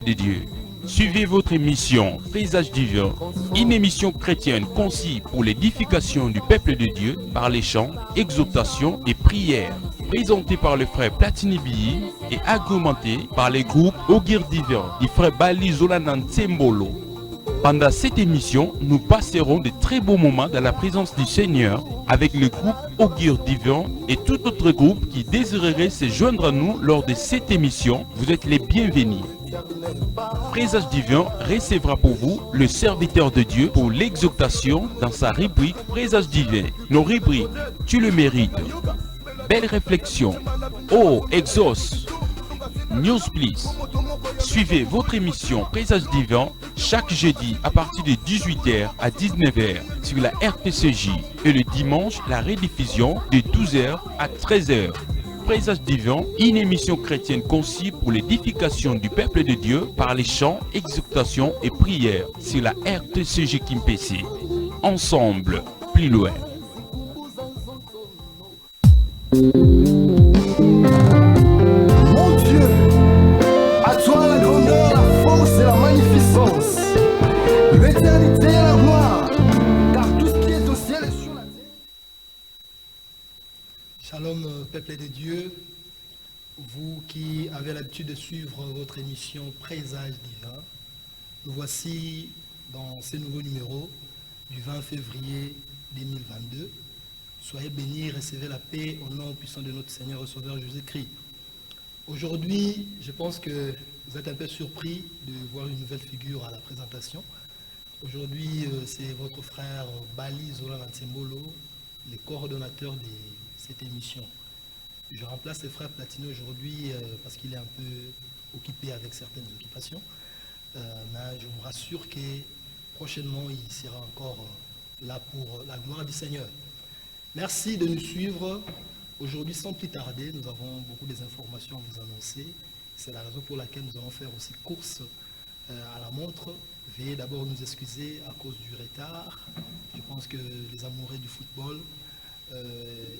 de Dieu. Suivez votre émission Présage divin, une émission chrétienne conçue pour l'édification du peuple de Dieu par les chants, exhortations et prières. Présentée par le frère Platini Biyi et agrémentée par les groupes Ogir Divin et frère Bali Zolanan Tsembolo. Pendant cette émission, nous passerons de très beaux moments dans la présence du Seigneur avec le groupe Ogir Divin et tout autre groupe qui désirerait se joindre à nous lors de cette émission. Vous êtes les bienvenus. Présage divin recevra pour vous le serviteur de Dieu pour l'exaltation dans sa rubrique Présage divin. Nos rubriques, tu le mérites. Belle réflexion. Oh, exauce. News please. Suivez votre émission Présage divin chaque jeudi à partir de 18h à 19h sur la RTCJ et le dimanche la rediffusion de 12h à 13h. Présage divin, une émission chrétienne conçue pour l'édification du peuple de Dieu par les chants, exhortations et prières sur la RTCJ Kimpese. Ensemble, plus loin. Mon Dieu, à toi la grandeur, la force et la magnificence, l'éternité et la gloire, car tout ce qui est au ciel et sur la terre. Shalom, peuple de Dieu, vous qui avez l'habitude de suivre votre émission Présage divin, nous voici dans ce nouveau numéro du 20 février 2022. Soyez bénis, recevez la paix au nom puissant de notre Seigneur et Sauveur Jésus-Christ. Aujourd'hui, je pense que vous êtes un peu surpris de voir une nouvelle figure à la présentation. Aujourd'hui, c'est votre frère Bali Zolanan Tsembolo, le coordonnateur de cette émission. Je remplace le frère Platini aujourd'hui parce qu'il est un peu occupé avec certaines occupations. Mais je vous rassure que prochainement, il sera encore là pour la gloire du Seigneur. Merci de nous suivre. Aujourd'hui, sans plus tarder, nous avons beaucoup d'informations à vous annoncer. C'est la raison pour laquelle nous allons faire aussi course à la montre. Veuillez d'abord nous excuser à cause du retard. Je pense que les amoureux du football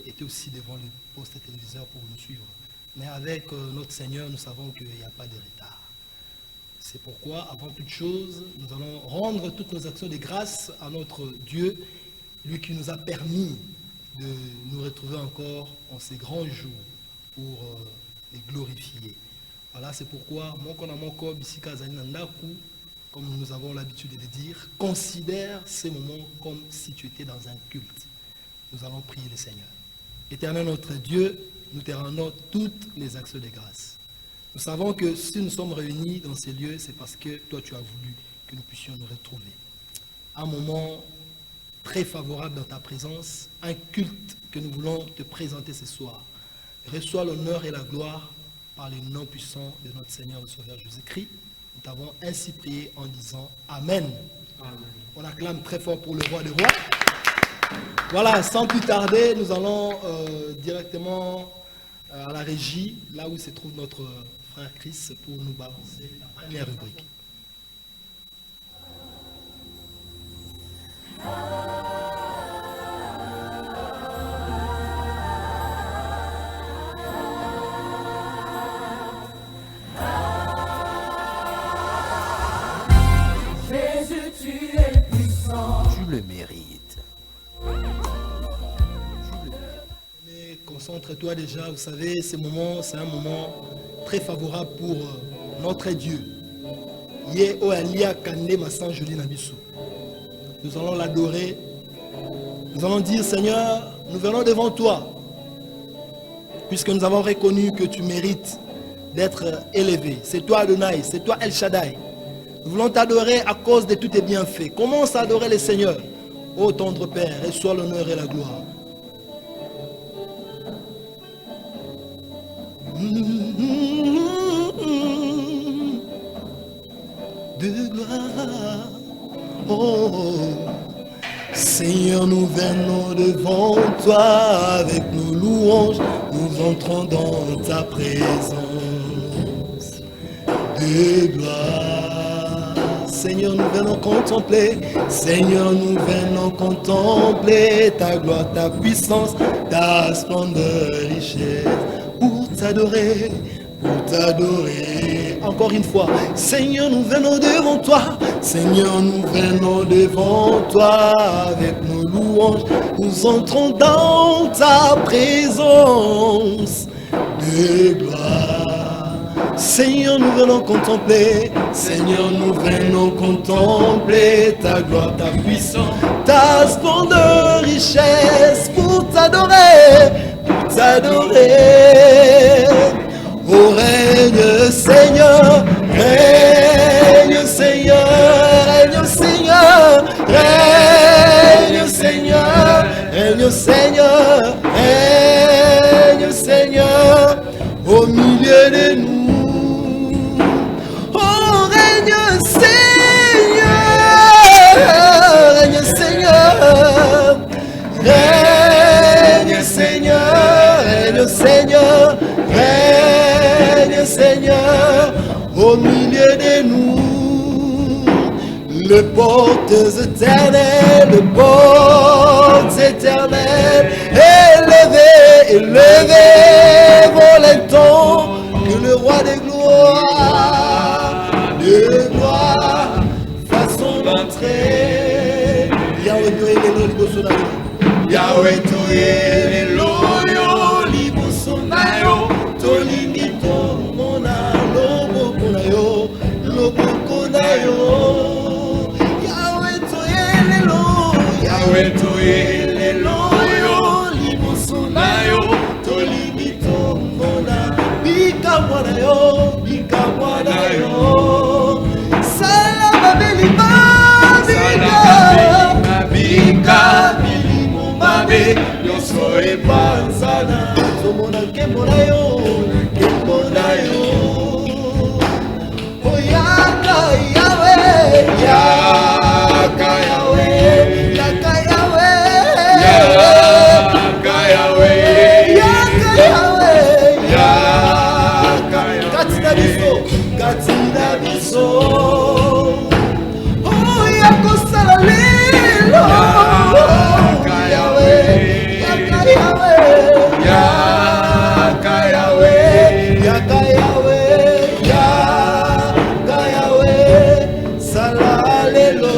étaient aussi devant le poste téléviseur pour nous suivre. Mais avec notre Seigneur, nous savons qu'il n'y a pas de retard. C'est pourquoi, avant toute chose, nous allons rendre toutes nos actions de grâce à notre Dieu, lui qui nous a permis de nous retrouver encore en ces grands jours pour les glorifier. Voilà, c'est pourquoi, comme nous avons l'habitude de le dire, considère ces moments comme si tu étais dans un culte. Nous allons prier le Seigneur. Éternel notre Dieu, nous te rendons toutes les actions de grâce. Nous savons que si nous sommes réunis dans ces lieux, c'est parce que toi tu as voulu que nous puissions nous retrouver. Un moment très favorable dans ta présence, un culte que nous voulons te présenter ce soir. Reçois l'honneur et la gloire par le nom puissant de notre Seigneur et Sauveur Jésus-Christ. Nous t'avons ainsi prié en disant Amen. Amen. On acclame très fort pour le roi des rois. Voilà, sans plus tarder, nous allons directement à la régie, là où se trouve notre frère Chris, pour nous balancer la première rubrique. Jésus, tu es puissant. Tu le mérites. Mais concentre-toi déjà, vous savez, ce moment, c'est un moment très favorable pour notre Dieu. Nous allons l'adorer. Nous allons dire, Seigneur, nous venons devant toi, puisque nous avons reconnu que tu mérites d'être élevé. C'est toi Adonai, c'est toi El Shaddai. Nous voulons t'adorer à cause de tous tes bienfaits. Commence à adorer le Seigneur. Ô tendre Père, reçois l'honneur et la gloire. De gloire. Oh, Seigneur, nous venons devant toi avec nos louanges. Nous entrons dans ta présence de gloire. Seigneur, nous venons contempler. Seigneur, nous venons contempler ta gloire, ta puissance, ta splendeur, richesse. Pour t'adorer, pour t'adorer. Encore une fois, Seigneur, nous venons devant toi. Seigneur, nous venons devant toi avec nos louanges. Nous entrons dans ta présence de gloire. Seigneur, nous venons contempler. Seigneur, nous venons contempler ta gloire, ta puissance, ta splendeur, richesse pour t'adorer, pour t'adorer. Oh, règne Seigneur, règne Seigneur, règne Seigneur, règne Seigneur, règne Seigneur, règne Seigneur, au milieu de nous. Oh, règne Seigneur, règne Seigneur, règne Seigneur, règne Seigneur, règne Seigneur, au milieu de nous. Les portes éternelles, les portes éternelles, élevez, élevez vos letons, que le roi de gloire, fasse son entrée. Yahweh toye lelo liboso na yo, Yahweh toye lelo liboso na yo, tolingi tomona loboko na yo, loboko na yo. Yahweh toye lelo liboso na yo, tolingi tomona bikamwa na yo, bikamwa na yo. Salama belima bika bilimo mabe nyonso epanzana tomona nkembo na yo, nkembo na yo. Oyaka Yawe, yaka Yawe, yaka Yawe, yaka Yawe, yaka Yawe, yaka Yawe. Katina biso, katina biso. Oyako sala lelo, yaka Yawe, yaka Yawe, yaka Yawe, yaka Yawe, yaka Yawe, sala lelo.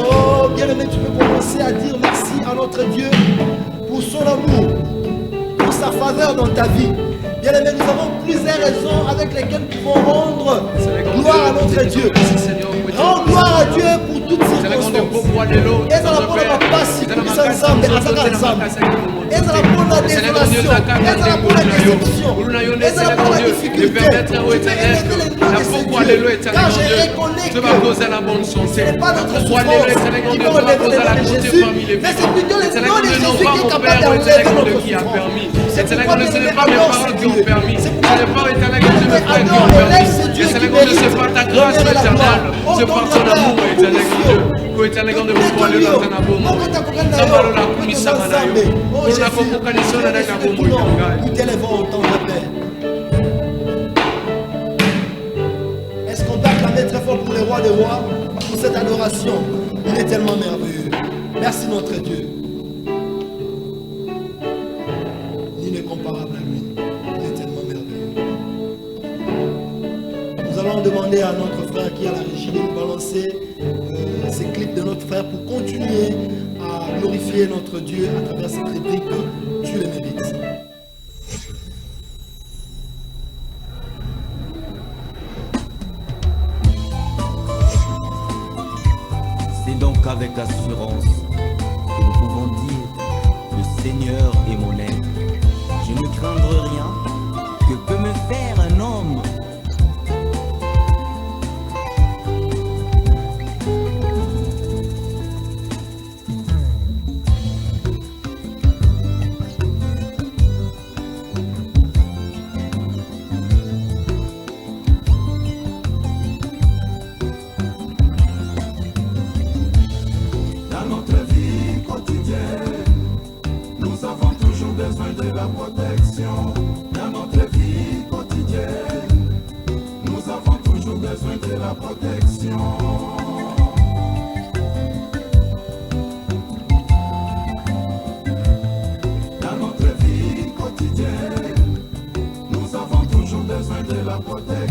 Bien-aimé, tu peux commencer à dire merci à notre Dieu pour son amour, pour sa faveur dans ta vie. Bien-aimé, nous avons plusieurs raisons avec lesquelles nous pouvons rendre gloire à notre Dieu. Rends gloire à Dieu pour toutes ces circonstances. Et ça va prendre la passe si nous sommes ensemble, et ça va prendre la désolation, et ça va prendre la déception, et ça va prendre la difficulté. Tu peux émettre les noms de ces dieux, car je reconnais que ce n'est pas notre souffrance qui va enlever les noms de Jésus, mais c'est plutôt les noms de Jésus qui est capable d'enlever notre souffrance. C'est pourquoi nous devons adorer ce Dieu. C'est pourquoi nous devons adorer ce Dieu qui mérite ta grâce éternelle. C'est par ton amour éternel Dieu. Nous t'élèvons au temps de paix. Est-ce qu'on peut acclamer très fort pour les rois des rois, pour cette adoration? Il est tellement merveilleux. Merci notre Dieu. Il est comparable à lui. Il est tellement merveilleux. Nous allons demander à notre frère qui est à la régie de nous balancer ces clips de notre frère pour continuer à glorifier notre Dieu à travers cette rubrique. Tu le mérites. C'est donc avec assurance que nous pouvons dire: le Seigneur est mon aide. Je ne craindrai rien. Que peut me faire un homme? Dans notre vie quotidienne, nous avons toujours besoin de la protection. Dans notre vie quotidienne, nous avons toujours besoin de la protection. Dans notre vie quotidienne, nous avons toujours besoin de la protection.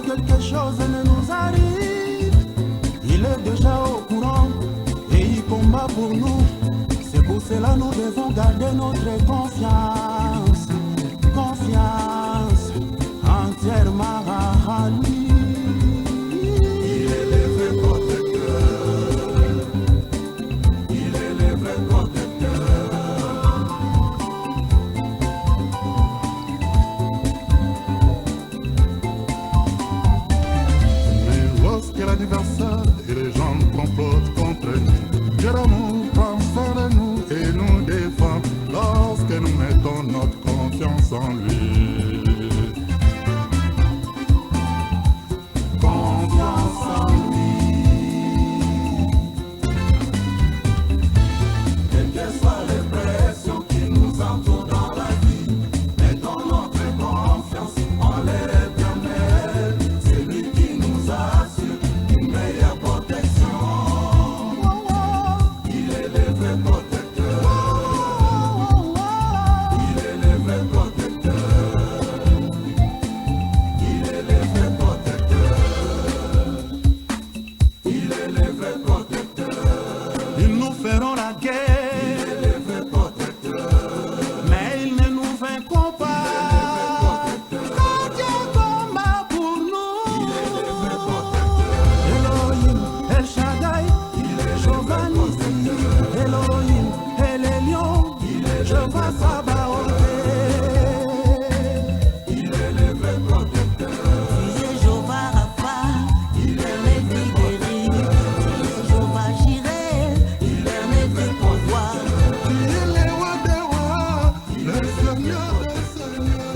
Quelque chose ne nous arrive, il est déjà au courant et il combat pour nous. C'est pour cela nous devons garder notre confiance, confiance entièrement à lui. Il est le vrai protecteur, il est le vrai protecteur. Lorsque l'adversaire et les gens complotent contre nous, Dieu d'amour prend soin de nous et nous défend lorsque nous mettons notre confiance en lui. Confiance en lui. Quelles que soient les pressions qui nous entourent dans la vie, mettons notre confiance en l'Éternel. C'est lui qui nous assure une meilleure protection. Il est le vrai protecteur. Il est le vrai protecteur. Il est le vrai protecteur. Il est le vrai protecteur. Ils nous feront la Il guerre, est le vrai protecteur. mais ils ne nous vaincront pas. Quand Dieu combat pour nous, Elohim, El Shaddai, Jehovah Nissi, Elohim, El Elyon, Jehovah Sabaoth. Il est le vrai protecteur. Tu es Jehovah Rapha, l'éternel qui guérit. Tu es Jehovah Jireh, l'éternel qui pourvoit. Il est roi des rois, le Seigneur des seigneurs.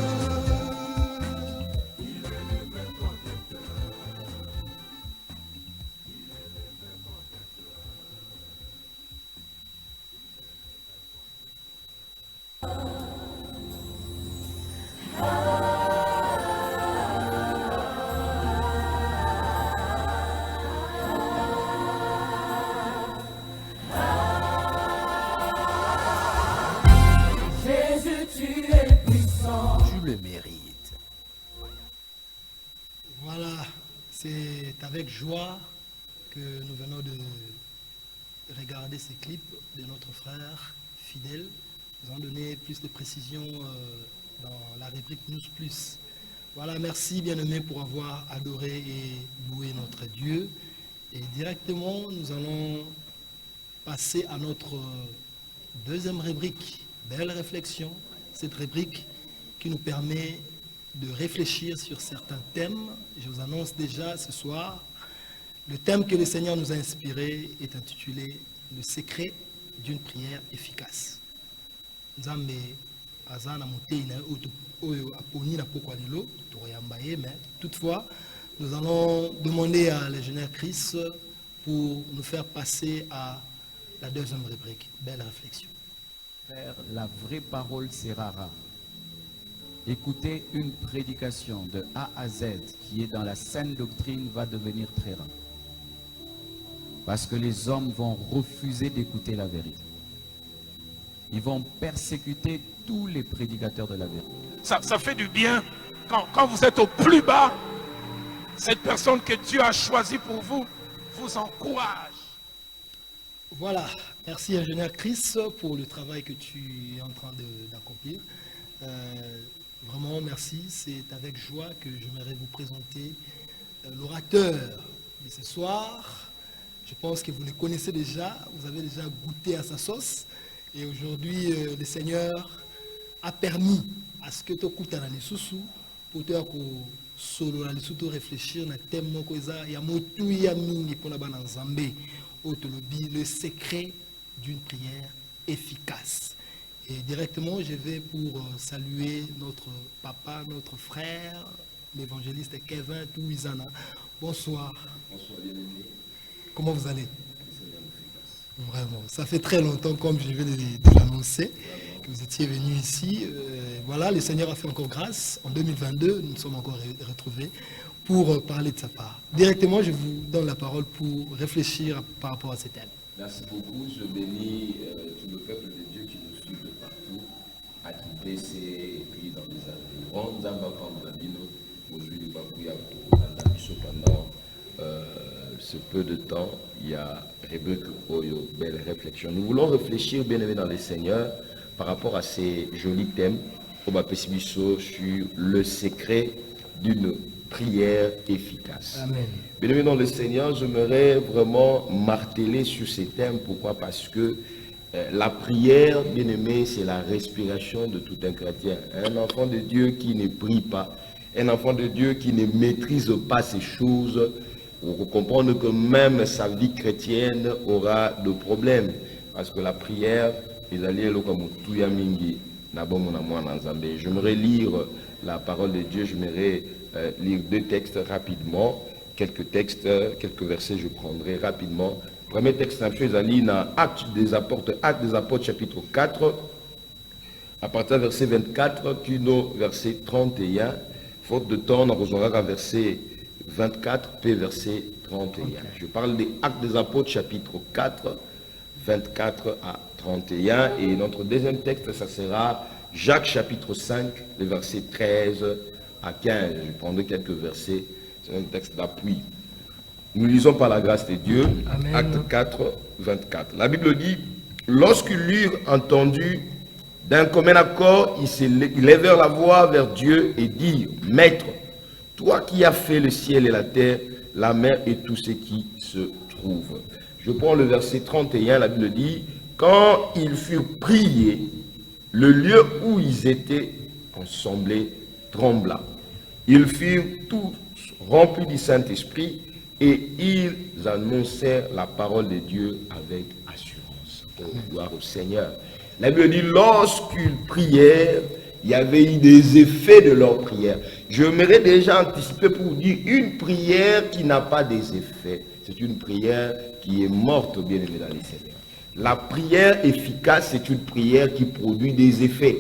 Jésus, tu es puissant. Tu le mérites. Voilà, c'est avec joie que nous venons de regarder ces clips de notre frère fidèle. Nous allons donner plus de précisions dans la rubrique News Plus. Voilà, merci bien-aimés pour avoir adoré et loué notre Dieu. Et directement, nous allons passer à notre deuxième rubrique, Belle Réflexion. Cette rubrique qui nous permet de réfléchir sur certains thèmes. Je vous annonce déjà ce soir, le thème que le Seigneur nous a inspiré est intitulé « Le secret d'une prière efficace ». Nzambe aza na motei na oyo aponi na pokwa lelo tokoyamba ye, mais toutefois nous allons demander à l'ingénieur Chris pour nous faire passer à la deuxième rubrique, Belle Réflexion. Frère, la vraie parole sera rare. Écouter une prédication de A à Z qui est dans la saine doctrine va devenir très rare. Parce que les hommes vont refuser d'écouter la vérité. Ils vont persécuter tous les prédicateurs de la vérité. Ça fait du bien quand vous êtes au plus bas. Cette personne que Dieu a choisie pour vous vous encourage. Voilà, merci ingénieur Chris pour le travail que tu es en train d'accomplir. Vraiment merci, c'est avec joie que j'aimerais vous présenter l'orateur de ce soir. Je pense que vous le connaissez déjà, vous avez déjà goûté à sa sauce. Et aujourd'hui, le Seigneur a permis à ce que tu écoutes dans les sous-sous pour te solo dans les sous réfléchir na thème moko eza ya motu ya mingi pour na bana nzambe autolobi le secret d'une prière efficace. Et directement, je vais pour saluer notre papa, notre frère, l'évangéliste Kevin Touizana. Bonsoir. Bonsoir, bien-aimé. Comment vous allez? Vraiment, ça fait très longtemps, comme je viens de l'annoncer, que vous étiez venu ici. Voilà, le Seigneur a fait encore grâce. En 2022, nous nous sommes encore retrouvés pour parler de sa part. Directement, je vous donne la parole pour réfléchir par rapport à ces thèmes. Merci beaucoup. Je bénis tout le peuple de Dieu qui nous suit de partout, à Kipese et puis dans les environs. Aujourd'hui, pendant ce peu de temps, il y a Rebecca Oyo, belle réflexion. Nous voulons réfléchir, bien aimé dans les Seigneurs, par rapport à ces jolis thèmes, sur le secret d'une prière efficace. Amen. Bien aimé dans le Seigneur, j'aimerais vraiment marteler sur ces thèmes. Pourquoi? Parce que la prière, bien aimé, c'est la respiration de tout un chrétien. Un enfant de Dieu qui ne prie pas, un enfant de Dieu qui ne maîtrise pas ces choses, pour comprendre que même sa vie chrétienne aura de problèmes. Parce que la prière, j'aimerais lire la parole de Dieu, j'aimerais lire deux textes rapidement, quelques textes, quelques versets je prendrai rapidement. Premier texte, Actes des Apôtres, chapitre 4, à partir du verset 24, Kuno, verset 31, faute de temps, on rejoindra verset 24, puis verset 31. Je parle des Actes des Apôtres, chapitre 4, 24 à 31, et notre deuxième texte, ça sera Jacques, chapitre 5, les versets 13 à 15. Je prendrai quelques versets, c'est un texte d'appui. Nous lisons par la grâce de Dieu, Amen. Acte 4, 24. La Bible dit, lorsqu'ils l'eurent entendu, d'un commun accord, ils levèrent la voix vers Dieu et dirent, Maître, toi qui as fait le ciel et la terre, la mer et tout ce qui se trouve. Je prends le verset 31, la Bible dit, quand ils furent priés, le lieu où ils étaient assemblés trembla. Ils furent tous remplis du Saint-Esprit et ils annoncèrent la parole de Dieu avec assurance. Gloire au Seigneur. La Bible dit, lorsqu'ils prièrent, il y avait eu des effets de leur prière. Je m'aurais déjà anticipé pour vous dire, une prière qui n'a pas des effets, c'est une prière qui est morte, bien aimé dans les Seigneurs. La prière efficace, c'est une prière qui produit des effets.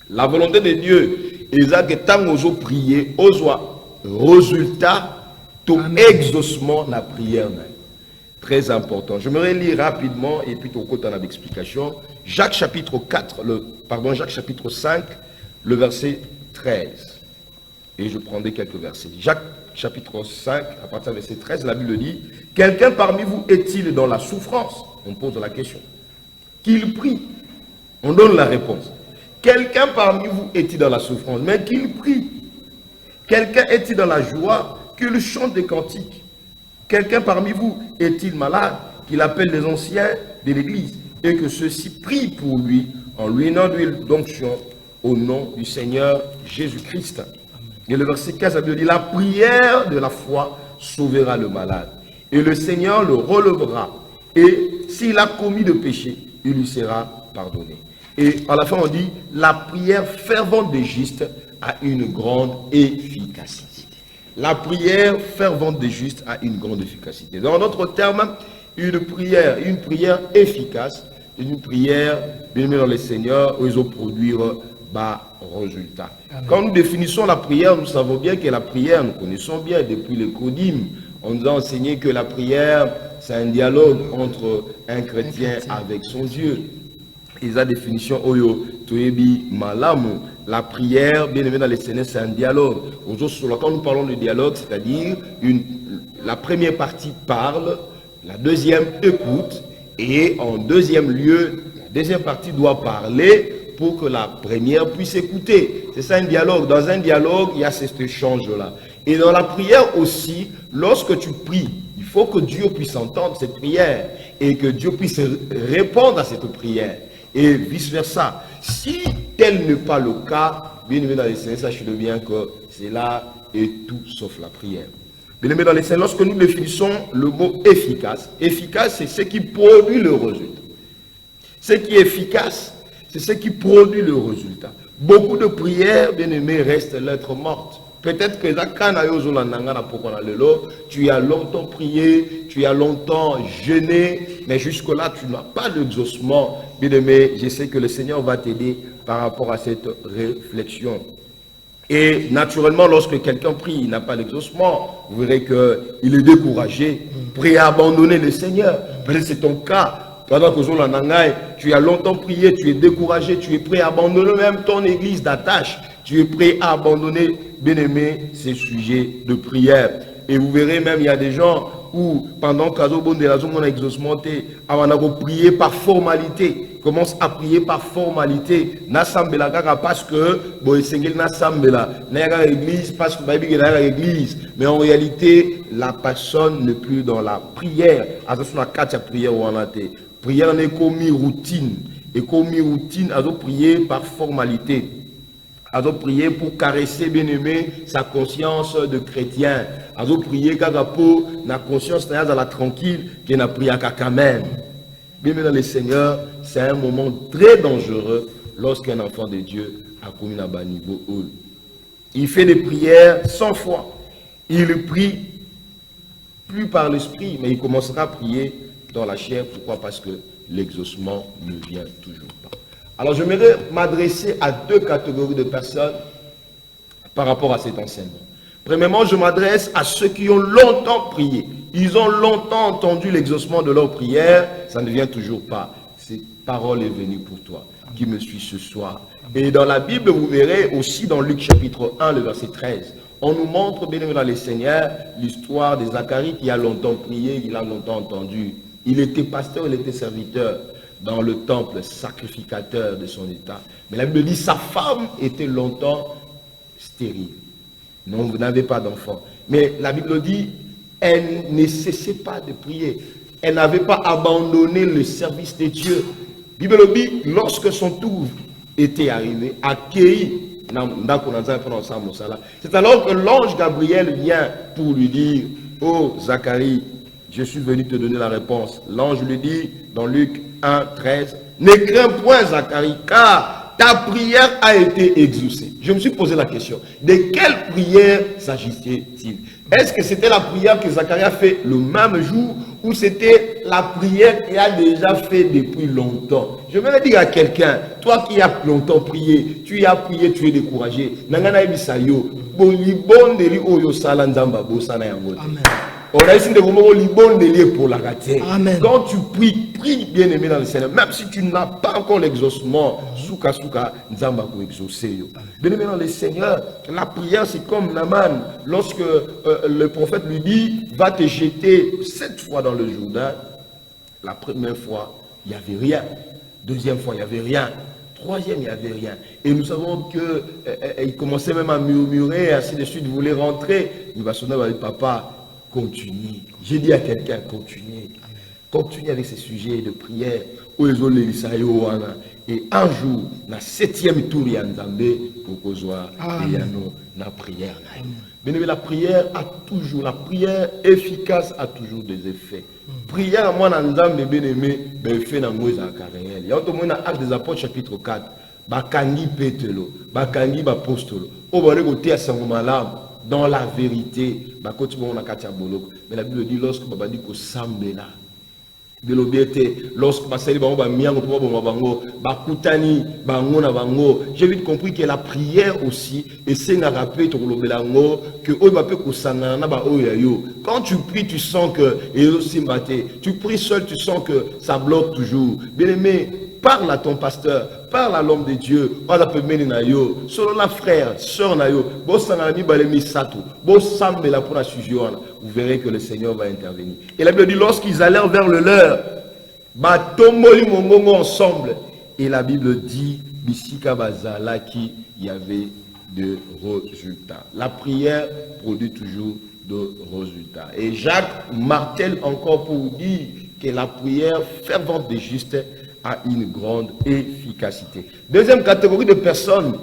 La volonté de Dieu, c'est que tant qu'on prier, on soit résultat, tout exaucement la prière même. Très important. Je me lire rapidement et puis au côté en explication. Jacques chapitre 5, le verset 13. Et je prendrai quelques versets. Jacques chapitre 5, à partir du verset 13, la Bible dit, quelqu'un parmi vous est-il dans la souffrance? On pose la question. Qu'il prie. On donne la réponse. Quelqu'un parmi vous est-il dans la souffrance? Mais qu'il prie. Quelqu'un est-il dans la joie? Qu'il chante des cantiques. Quelqu'un parmi vous est-il malade? Qu'il appelle les anciens de l'église et que ceux-ci prient pour lui en lui donnant d'huile d'onction au nom du Seigneur Jésus-Christ. Et le verset 15, la Bible dit, la prière de la foi sauvera le malade et le Seigneur le relèvera. Et s'il a commis de péché, il lui sera pardonné. Et à la fin, on dit, la prière fervente des justes a une grande efficacité. La prière fervente des justes a une grande efficacité. Dans d'autres termes, une prière efficace, une prière, bien aimée dans le Seigneur, où ils ont produit bas résultat. Amen. Quand nous définissons la prière, nous savons bien que la prière, nous connaissons bien depuis les Codim, on nous a enseigné que la prière, c'est un dialogue entre un chrétien avec son Dieu. Et la définition, Oyo, Toebi, Malamu, la prière, bien aimé dans les Seigneurs, c'est un dialogue. Aujourd'hui, quand nous parlons de dialogue, c'est-à-dire la première partie parle, la deuxième écoute, et en deuxième lieu, la deuxième partie doit parler pour que la première puisse écouter. C'est ça un dialogue. Dans un dialogue, il y a cet échange-là. Et dans la prière aussi, lorsque tu pries, il faut que Dieu puisse entendre cette prière et que Dieu puisse répondre à cette prière. Et vice-versa. Si tel n'est pas le cas, bien aimé dans les Seigneurs, sachez-le bien que c'est là et tout sauf la prière. Bien aimé dans les Seigneurs, lorsque nous définissons le mot efficace, efficace c'est ce qui produit le résultat. Ce qui est efficace, c'est ce qui produit le résultat. Beaucoup de prières, bien aimés, restent lettres mortes. Peut-être que tu as longtemps prié, tu as longtemps jeûné, mais jusque-là, tu n'as pas d'exaucement. Bien-aimé, je sais que le Seigneur va t'aider par rapport à cette réflexion. Et naturellement, lorsque quelqu'un prie, il n'a pas d'exaucement, vous verrez qu'il est découragé, prêt à abandonner le Seigneur. Peut-être c'est ton cas. Pendant que tu as longtemps prié, tu es découragé, tu es prêt à abandonner même ton église d'attache. Tu es prêt à abandonner, bien-aimé, ces sujets de prière. Et vous verrez même, il y a des gens où, pendant qu'on a exaucement, on a prié par formalité. Commence à prier par formalité. Parce que, l'église, parce que l'église. Mais en réalité, la personne n'est plus dans la prière. Prière n'est comme routine. Et comme routine, à prier par formalité. À prier pour caresser, bien aimé, sa conscience de chrétien. À prier pour la conscience de la tranquille qui n'a prié qu'à même. Bien aimé dans le Seigneur, c'est un moment très dangereux lorsqu'un enfant de Dieu a commis un bas niveau. Il fait des prières 100 fois. Il prie plus par l'esprit, mais il commencera à prier dans la chair. Pourquoi? Parce que l'exaucement ne vient toujours pas. Alors, je voudrais m'adresser à deux catégories de personnes par rapport à cet enseignement. Premièrement, je m'adresse à ceux qui ont longtemps prié. Ils ont longtemps entendu l'exaucement de leur prière. Ça ne vient toujours pas. Cette parole est venue pour toi, qui me suit ce soir. Et dans la Bible, vous verrez aussi dans Luc chapitre 1, le verset 13. On nous montre, bien aimé dans les Seigneurs, l'histoire de Zacharie qui a longtemps prié, il a longtemps entendu. Il était pasteur, il était serviteur dans le temple, sacrificateur de son état. Mais la Bible dit, sa femme était longtemps stérile. Non, vous n'avez pas d'enfant. Mais la Bible dit, elle ne cessait pas de prier. Elle n'avait pas abandonné le service de Dieu. La Bible dit, lorsque son tour était arrivé, accueilli, c'est alors que l'ange Gabriel vient pour lui dire, oh Zacharie, je suis venu te donner la réponse. L'ange lui dit dans Luc 1, 13, ne crains point Zacharie, car ta prière a été exaucée. Je me suis posé la question, de quelle prière s'agissait-il? Est-ce que c'était la prière que Zacharie a fait le même jour ou c'était la prière qu'il a déjà fait depuis longtemps? Je vais dire à quelqu'un, toi qui as longtemps prié, tu as prié, tu es découragé. Amen. On a ici des moments où pour la rater. Quand tu pries, prie bien aimé dans le Seigneur. Même si tu n'as pas encore l'exaucement, souka souka, nzamba pour exaucer. Bien aimé dans le Seigneur, la prière c'est comme Naaman. Lorsque le prophète lui dit, va te jeter 7 fois dans le Jourdain. La première fois, il n'y avait rien. Deuxième fois, il n'y avait rien. Troisième, il n'y avait rien. Et nous savons qu'il commençait même à murmurer, et ainsi de suite, il voulait rentrer. Il va sonner avec papa. Continue. J'ai dit à quelqu'un, continue. Continue avec ces sujets de prière. Et un jour, la 7e tour, il y a pour qu'on soit la prière. Mais la prière a toujours, la prière efficace a toujours des effets. Prière à moi, bien aimé, fait dans Moïse à Carréel. Il y a autrement dans Actes des Apôtres, chapitre 4. Bakangi Pételo, Bakangi Bapostolo. Au bas de côté à Saint-Malam. Dans la vérité, mais la Bible dit lorsque Baba dit que Sambela, lorsque j'ai vite compris que la prière aussi, et c'est un rappel que quand tu pries, tu sens que tu pries seul, tu sens que ça bloque toujours. Bien aimé, parle à ton pasteur, parle à l'homme de Dieu, selon la frère, soeur nayo, vous verrez que le Seigneur va intervenir. Et la Bible dit, lorsqu'ils allèrent vers le leur, ensemble, et la Bible dit, qu'il y avait de résultats. La prière produit toujours de résultats. Et Jacques martèle encore pour dire que la prière fervente des justes a une grande efficacité. Deuxième catégorie de personnes,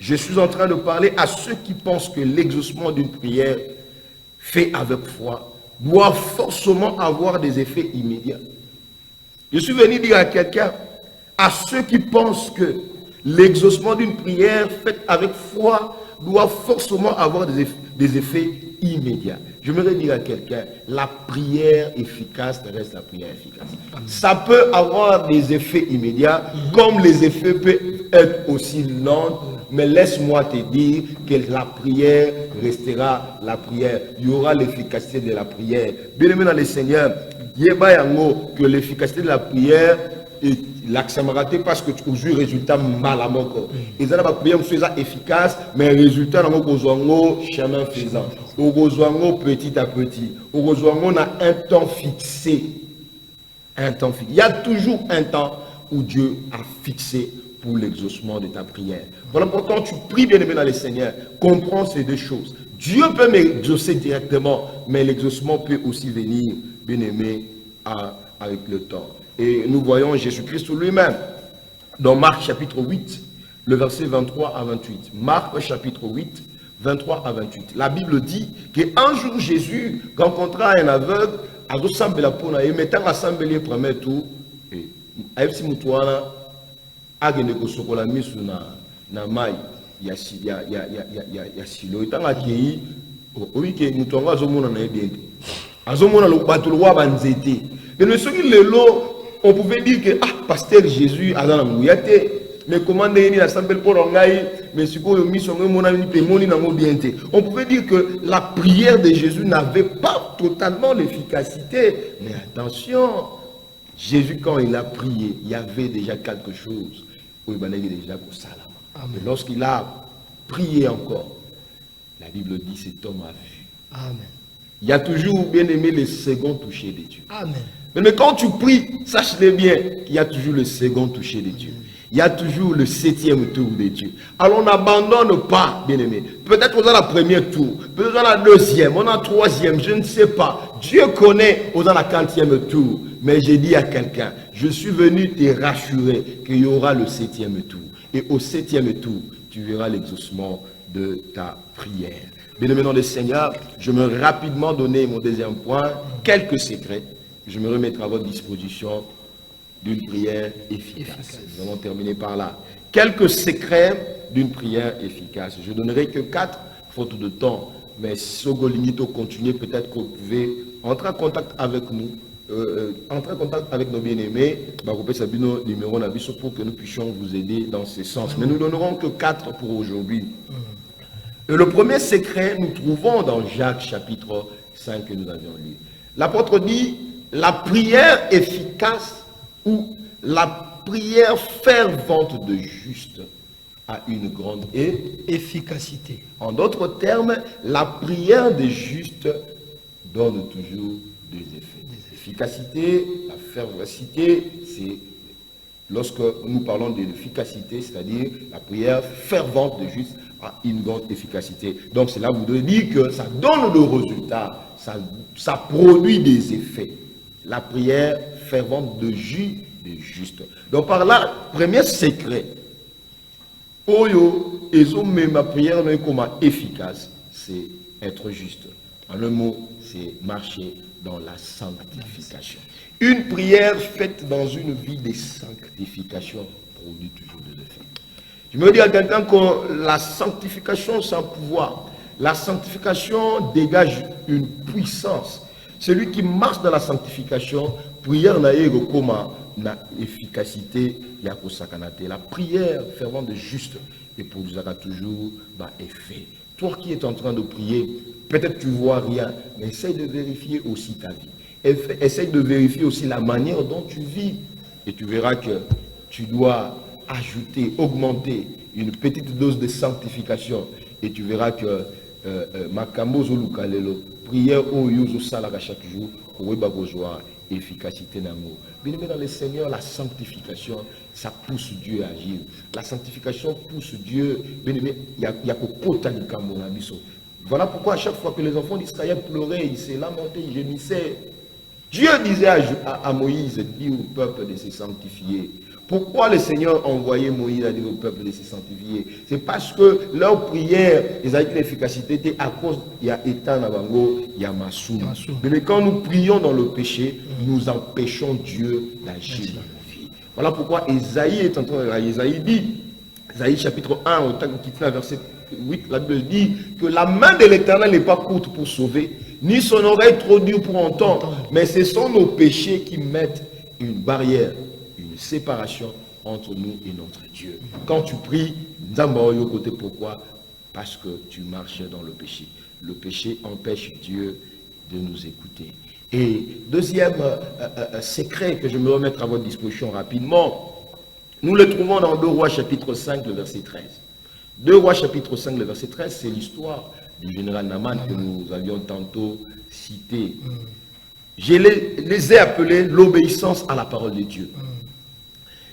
je suis en train de parler à ceux qui pensent que l'exaucement d'une prière fait avec foi doit forcément avoir des effets immédiats. Je suis venu dire à quelqu'un, à ceux qui pensent que L'exaucement d'une prière faite avec foi doit forcément avoir des effets immédiats. Je voudrais dire à quelqu'un, la prière efficace reste la prière efficace. Ça peut avoir des effets immédiats, comme les effets peuvent être aussi lents, mais laisse-moi te dire que la prière restera la prière. Il y aura l'efficacité de la prière. Bien aimé dans le Seigneur, que l'efficacité de la prière est l'accélératé parce que tu joues résultat mal à mon corps. Et ça, la prière est efficace, mais le résultat, c'est chemin faisant. Au besoin petit à petit. Au besoin, on a un temps fixé. Un temps fixé. Il y a toujours un temps où Dieu a fixé pour l'exaucement de ta prière. Voilà pourquoi tu pries, bien aimé dans le Seigneur. Comprends ces deux choses. Dieu peut m'exaucer directement, mais l'exaucement peut aussi venir, bien aimé, avec le temps. Et nous voyons Jésus-Christ lui-même dans Marc chapitre 8, le verset 23 à 28. Marc chapitre 8, 23 à 28. La Bible dit qu'un jour Jésus rencontra un aveugle à la peau et mettant assemblé premier tour et si mutuana agene ko sokola misu na mai ya silo itanga kei oike mutuanga azomona na ebende azomona lo batulu wa banzete et le soki lelo on pouvait dire que pasteur Jésus a dans la mouillate. Mais comment on pouvait dire que la prière de Jésus n'avait pas totalement l'efficacité. Mais attention, Jésus quand il a prié, il y avait déjà quelque chose. Et lorsqu'il a prié encore, la Bible dit cet homme a vu. Amen. Il y a toujours, bien aimé, le second toucher de Dieu. Amen. Mais quand tu pries, sache-le bien qu'il y a toujours le second toucher de Dieu. Il y a toujours le 7e tour de Dieu. Alors on n'abandonne pas, bien aimé. Peut-être on a la première tour, peut-être on a la deuxième, on a la troisième, je ne sais pas. Dieu connaît, on a la 40e tour. Mais j'ai dit à quelqu'un, je suis venu te rassurer qu'il y aura le 7e tour. Et au 7e tour, tu verras l'exaucement de ta prière. Bien aimé dans le Seigneur, je me rapidement donner mon deuxième point, quelques secrets. Je me remettrai à votre disposition d'une prière efficace. Nous allons terminer par là. Quelques secrets d'une prière efficace. Je ne donnerai que 4, faute de temps. Mais si vous voulez continuer, peut-être que vous pouvez entrer en contact avec nous, entrer en contact avec nos bien-aimés, numéro pour que nous puissions vous aider dans ce sens. Mais nous ne donnerons que 4 pour aujourd'hui. Et le premier secret, nous trouvons dans Jacques chapitre 5 que nous avions lu. L'apôtre dit, la prière efficace ou la prière fervente de juste a une grande efficacité. En d'autres termes, la prière des justes donne toujours des effets. L'efficacité, la fervacité, c'est lorsque nous parlons de l'efficacité, c'est-à-dire la prière fervente de juste a une grande efficacité. Donc cela voudrait dire que ça donne le résultat, ça produit des effets. La prière fervente de juste. Donc par là, premier secret, Oyo, ma prière n'est comme efficace, c'est être juste. En un mot, c'est marcher dans la sanctification. Une prière faite dans une vie de sanctification produit toujours des effets. Je me dis à quelqu'un que la sanctification sans pouvoir, la sanctification dégage une puissance. Celui qui marche dans la sanctification, prière n'a comme na efficacité, la prière fervente de juste et produira toujours effet. Toi qui es en train de prier, peut-être tu ne vois rien, mais essaye de vérifier aussi ta vie. Essaye de vérifier aussi la manière dont tu vis. Et tu verras que tu dois ajouter, augmenter une petite dose de sanctification. Et tu verras que Makambozo Lukalelo, prière au Yuzo Salaga chaque jour, pour efficacité d'amour. Bien aimé dans le Seigneur, la sanctification, ça pousse Dieu à agir. La sanctification pousse Dieu. Bien aimé, il y a voilà pourquoi à chaque fois que les enfants d'Israël pleuraient, ils se lamentaient, ils gémissaient. Dieu disait à Moïse, dit au peuple de se sanctifier. Pourquoi le Seigneur envoyait Moïse à dire au peuple de se sanctifier? C'est parce que leur prière, ils avaient l'efficacité était à cause, il y a État Nabango, il y a Massou. Mais quand nous prions dans le péché, nous empêchons Dieu d'agir dans nos vies. Voilà pourquoi Esaïe est en train de dire, Esaïe dit, Isaïe chapitre 1, au temps qui fait verset 8, la Bible dit que la main de l'Éternel n'est pas courte pour sauver, ni son oreille trop dure pour entendre, mais ce sont nos péchés qui mettent une barrière, une séparation entre nous et notre Dieu. Quand tu pries, Nzambaoyo côté, pourquoi? Parce que tu marches dans le péché. Le péché empêche Dieu de nous écouter. Et deuxième secret que je me remets à votre disposition rapidement, nous le trouvons dans 2 Rois chapitre 5, le verset 13. 2 Rois chapitre 5, le verset 13, c'est l'histoire du général Naaman que nous avions tantôt cité. Je les ai appelés l'obéissance à la parole de Dieu.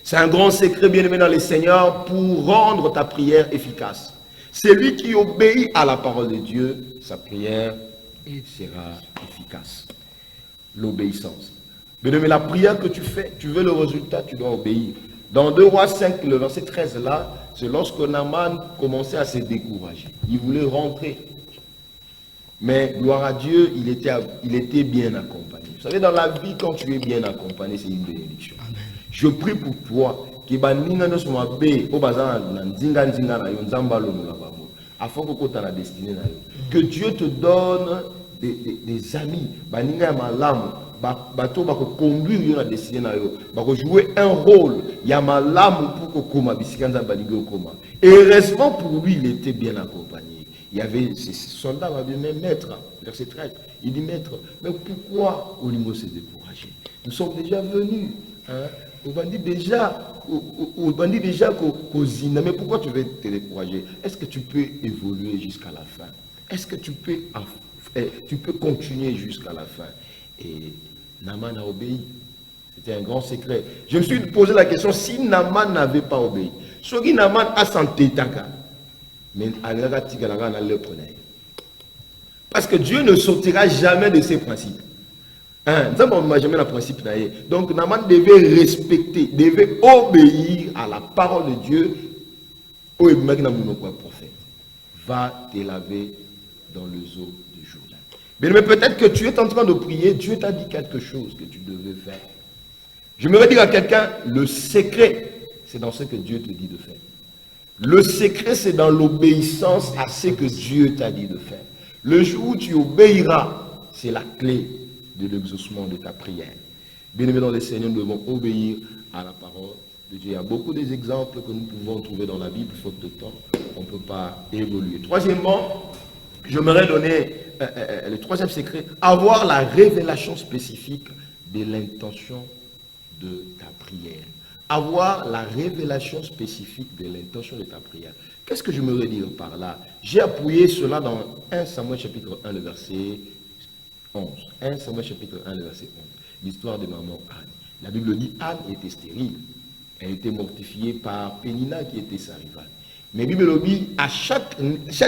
C'est un grand secret, bien aimé dans les Seigneurs, pour rendre ta prière efficace. Celui qui obéit à la parole de Dieu, sa prière sera efficace. L'obéissance. Bien aimé, la prière que tu fais, tu veux le résultat, tu dois obéir. Dans 2 Rois 5, le verset 13 là, c'est lorsque Naaman commençait à se décourager. Il voulait rentrer. Mais gloire à Dieu, il était bien accompagné. Vous savez, dans la vie, quand tu es bien accompagné, c'est une bénédiction. Je prie pour toi que Dieu te donne des amis, bato bako conduire yo na destinée na yo bako jouer un rôle ya malamu pour ko koma bisikanza balingo koma. Et heureusement pour lui, il était bien accompagné. Il y avait ces soldats qui disaient, maître, verset 13, il dit maître, mais pourquoi Olimo s'est découragé? Nous sommes déjà venus, hein? On dit déjà qu'au Zina, mais pourquoi tu veux te décourager? Est-ce que tu peux évoluer jusqu'à la fin? Est-ce que tu peux continuer jusqu'à la fin? Et Naaman a obéi. C'était un grand secret. Je me suis posé la question, si Naaman n'avait pas obéi, ce qui Naaman a santé taka, mais parce que Dieu ne sortira jamais de ses principes. Jamais le principe. Donc Naaman devait respecter, devait obéir à la parole de Dieu. Prophète, va te laver dans le eau du Jourdain. Mais peut-être que tu es en train de prier, Dieu t'a dit quelque chose que tu devais faire. Je me vais dire à quelqu'un, le secret, c'est dans ce que Dieu te dit de faire. Le secret, c'est dans l'obéissance à ce que Dieu t'a dit de faire. Le jour où tu obéiras, c'est la clé de l'exaucement de ta prière. Bien aimé dans les Seigneurs, nous devons obéir à la parole de Dieu. Il y a beaucoup d'exemples que nous pouvons trouver dans la Bible, faute de temps, on ne peut pas évoluer. Troisièmement, j'aimerais donner le troisième secret, avoir la révélation spécifique de l'intention de ta prière. Avoir la révélation spécifique de l'intention de ta prière. Qu'est-ce que je me veux dire par là? J'ai appuyé cela dans 1 Samuel chapitre 1, le verset 11. 1 Samuel chapitre 1, le verset 11. L'histoire de maman Anne. La Bible dit Anne était stérile. Elle était mortifiée par Pénina qui était sa rivale. Mais la Bible dit, à chaque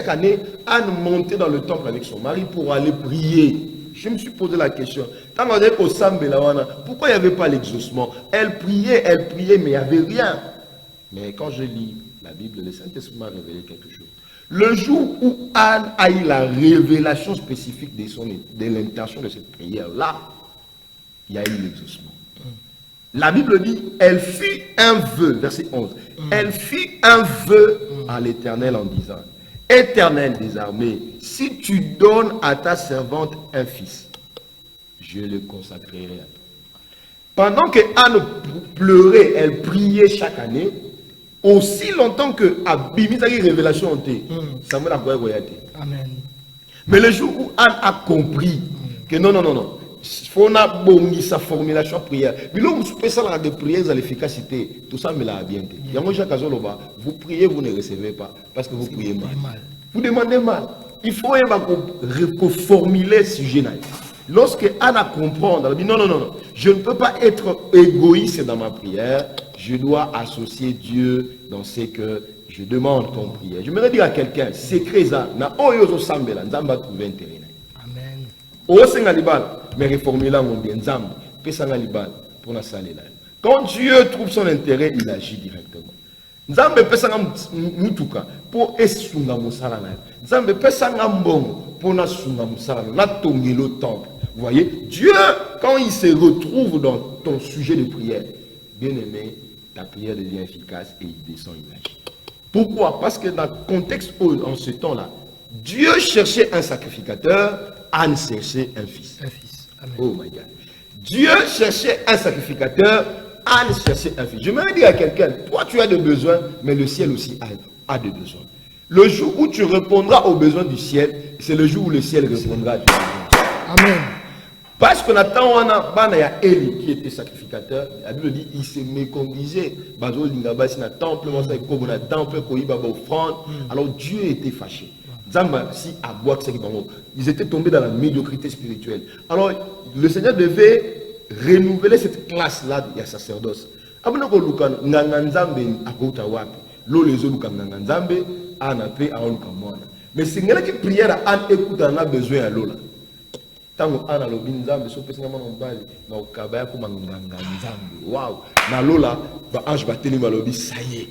année, Anne montait dans le temple avec son mari pour aller prier. Je me suis posé la question. Pourquoi il n'y avait pas l'exaucement? Elle priait, mais il n'y avait rien. Mais quand je lis la Bible, le Saint-Esprit m'a révélé quelque chose. Le jour où Anne a eu la révélation spécifique de l'intention de cette prière-là, il y a eu l'exaucement. La Bible dit, elle fit un vœu, verset 11. Elle fit un vœu à l'Éternel en disant, Éternel des armées, si tu donnes à ta servante un fils, je le consacrerai à toi. Pendant que Anne pleurait, elle priait chaque année, aussi longtemps que Abimi a eu révélation, Samuel a voyagé. Amen. Mais le jour où Anne a compris que non, il faut que sa formulation de prière. Mais là, vous pouvez ça de prière à l'efficacité. Tout ça me l'a bien dit. Vous priez, vous ne recevez pas. Parce que vous priez mal. Vous demandez mal. Il faut reformuler ce sujet. Lorsque Anna comprend, elle dit non, je ne peux pas être égoïste dans ma prière. Je dois associer Dieu dans ce que je demande comme prière. Je me dire à quelqu'un, secret ça, na oyo sambela, nzamba trouver intérêt. Amen. O sengalibal. Mais reformuler mon bien, quand Dieu trouve son intérêt, il agit directement. Nzambe pesanga mutuka pour esunga musala na. Nzambe pesanga mbongo pour na sunga musala na tongelo temple. Vous voyez, Dieu quand il se retrouve dans ton sujet de prière, bien-aimé, ta prière devient efficace et il descend, il agit. Pourquoi? Parce que dans le contexte où, en ce temps-là, Dieu cherchait un sacrificateur, Anne cherchait un fils. Un fils. Amen. Oh my God. Dieu cherchait un sacrificateur, Anne cherchait un fils. Je me dis à quelqu'un, toi tu as des besoins, mais le ciel aussi a des besoins. Le jour où tu répondras aux besoins du ciel, c'est le jour où le ciel répondra à tes besoins. Amen. Parce qu'on attend, il y a Élie qui était sacrificateur. La Bible dit il se méconduisait. Alors Dieu était fâché. Ils étaient tombés dans la médiocrité spirituelle. Alors le Seigneur devait renouveler cette classe-là de sacerdoce. Mais c'est une prière à écoute, on a besoin à l'eau. Tango ana lobi nzambe so pesa ngama mbali na ukabaya ko manganga nzambe waouh na lola ba ange bateli malobi ça y est.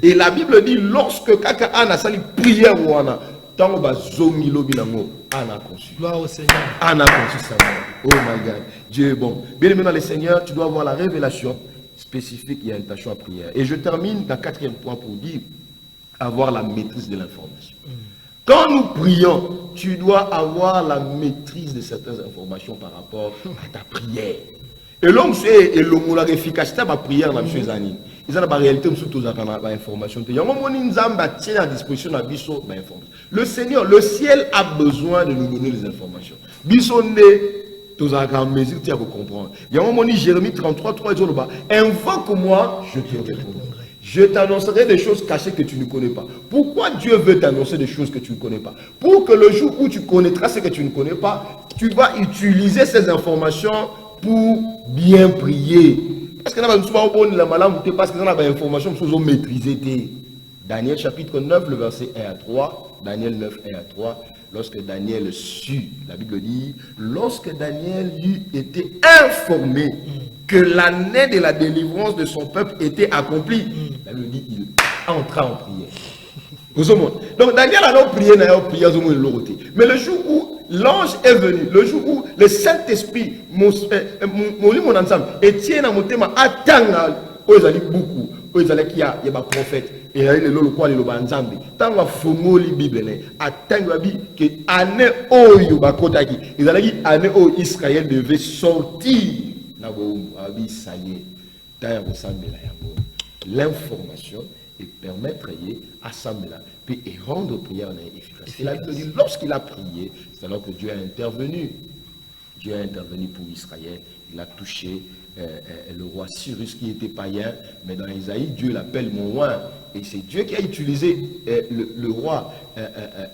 Et la Bible dit lorsque kaka ana sali prière wana tango ba zongi lobi nango ana conçu. Gloire au Seigneur. Ana conçu ça. Oh my God, Dieu est bon. Bien aimé dans le Seigneur, tu dois avoir la révélation spécifique, il y a une intention à prière. Et je termine dans le 4e point pour dire avoir la maîtrise de l'information. Quand nous prions, tu dois avoir la maîtrise de certaines informations par rapport à ta prière. Et l'homme sait, et l'homme a l'efficacité de la prière dans les années. Ils ont la réalité de l'information. Il y a un moment où nous avons à disposition de l'information. Le Seigneur, le ciel a besoin de nous donner les informations. Bisson tous en mesure de comprendre. Il y a un moment où Jérémie 33, 3 dit invoque-moi, je te répondrai. Je t'annoncerai des choses cachées que tu ne connais pas. Pourquoi Dieu veut t'annoncer des choses que tu ne connais pas? Pour que le jour où tu connaîtras ce que tu ne connais pas, tu vas utiliser ces informations pour bien prier. Parce que parce que nous avons des informations que nous maîtriser. Daniel chapitre 9, le verset 1 à 3. Daniel 9, 1 à 3. Lorsque Daniel sut, la Bible dit, lorsque Daniel eut été informé que l'année de la délivrance de son peuple était accomplie, la Bible dit, il entra en prière. Donc Daniel a prié, mais le jour où l'ange est venu, le jour où le Saint-Esprit, mon ensemble, Etienne a monté ma attendre, beaucoup, il y a des prophètes. Et là, il y a le banzambi. Tant que fomoli Bible, attendre que année où bakotaki, ils allaient dire année où Israël devait sortir. Ça y est, l'information et permettre à Samuel et rendre prière efficace. Et la Bible dit lorsqu'il a prié, c'est alors que Dieu a intervenu. Dieu a intervenu pour Israël. Il a touché le roi Cyrus qui était païen, mais dans Isaïe, Dieu l'appelle mon roi. Et c'est Dieu qui a utilisé le roi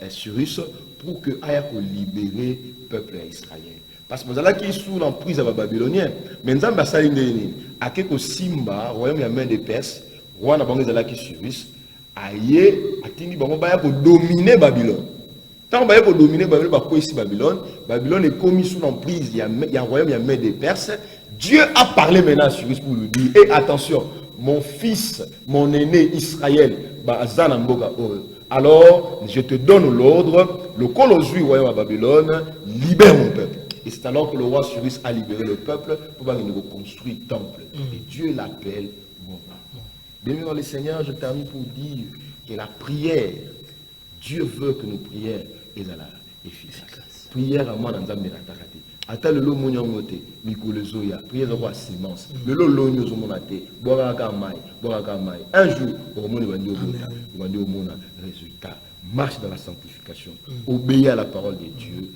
Cyrus pour que aille libérer le peuple d'Israël. Parce que nous allons qui sous l'emprise à Babylonien. Mais nous avons salué à quelque Simba, royaume de main des Perses, roi n'a qui Cyrus, aïe, a tenu pour dominer Babylone. Tant que pour dominer Babylone, Babylone est commis sous l'emprise, il y a un royaume, il y a main des Perses. Dieu a parlé maintenant à Cyrus pour lui dire, et attention, mon fils, mon aîné Israël, alors je te donne l'ordre, le colossus royaume à Babylone, libère mon peuple. Et c'est alors que le roi Cyrus a libéré le peuple pour reconstruire le temple. Et Dieu l'appelle mon peuple. Bien dans le Seigneur, je termine pour dire que la prière, Dieu veut que nos prières soient efficaces. Prière à moi dans un miracle. Ata le lomo nyangote mikolezoya prière roi silence le lolo nyozo monate boraka mai un jour au monde bandi omona résultat marche dans la sanctification obéis à la parole de Dieu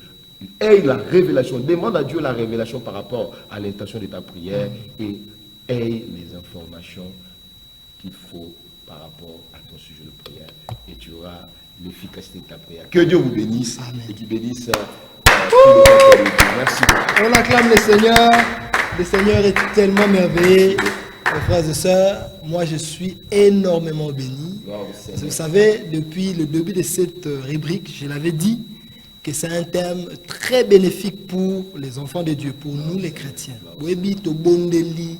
aie la révélation demande à Dieu la révélation par rapport à l'intention de ta prière et aie les informations qu'il faut par rapport à ton sujet de prière et tu auras l'efficacité de ta prière. Que Dieu vous bénisse. Amen. Et qu'il bénisse merci beaucoup. On acclame le Seigneur. Le Seigneur est tellement merveilleux. Mes frères et sœurs, moi je suis énormément béni. Vous savez, depuis le début de cette rubrique, je l'avais dit que c'est un terme très bénéfique pour les enfants de Dieu, pour nous les chrétiens. Webi to bondeli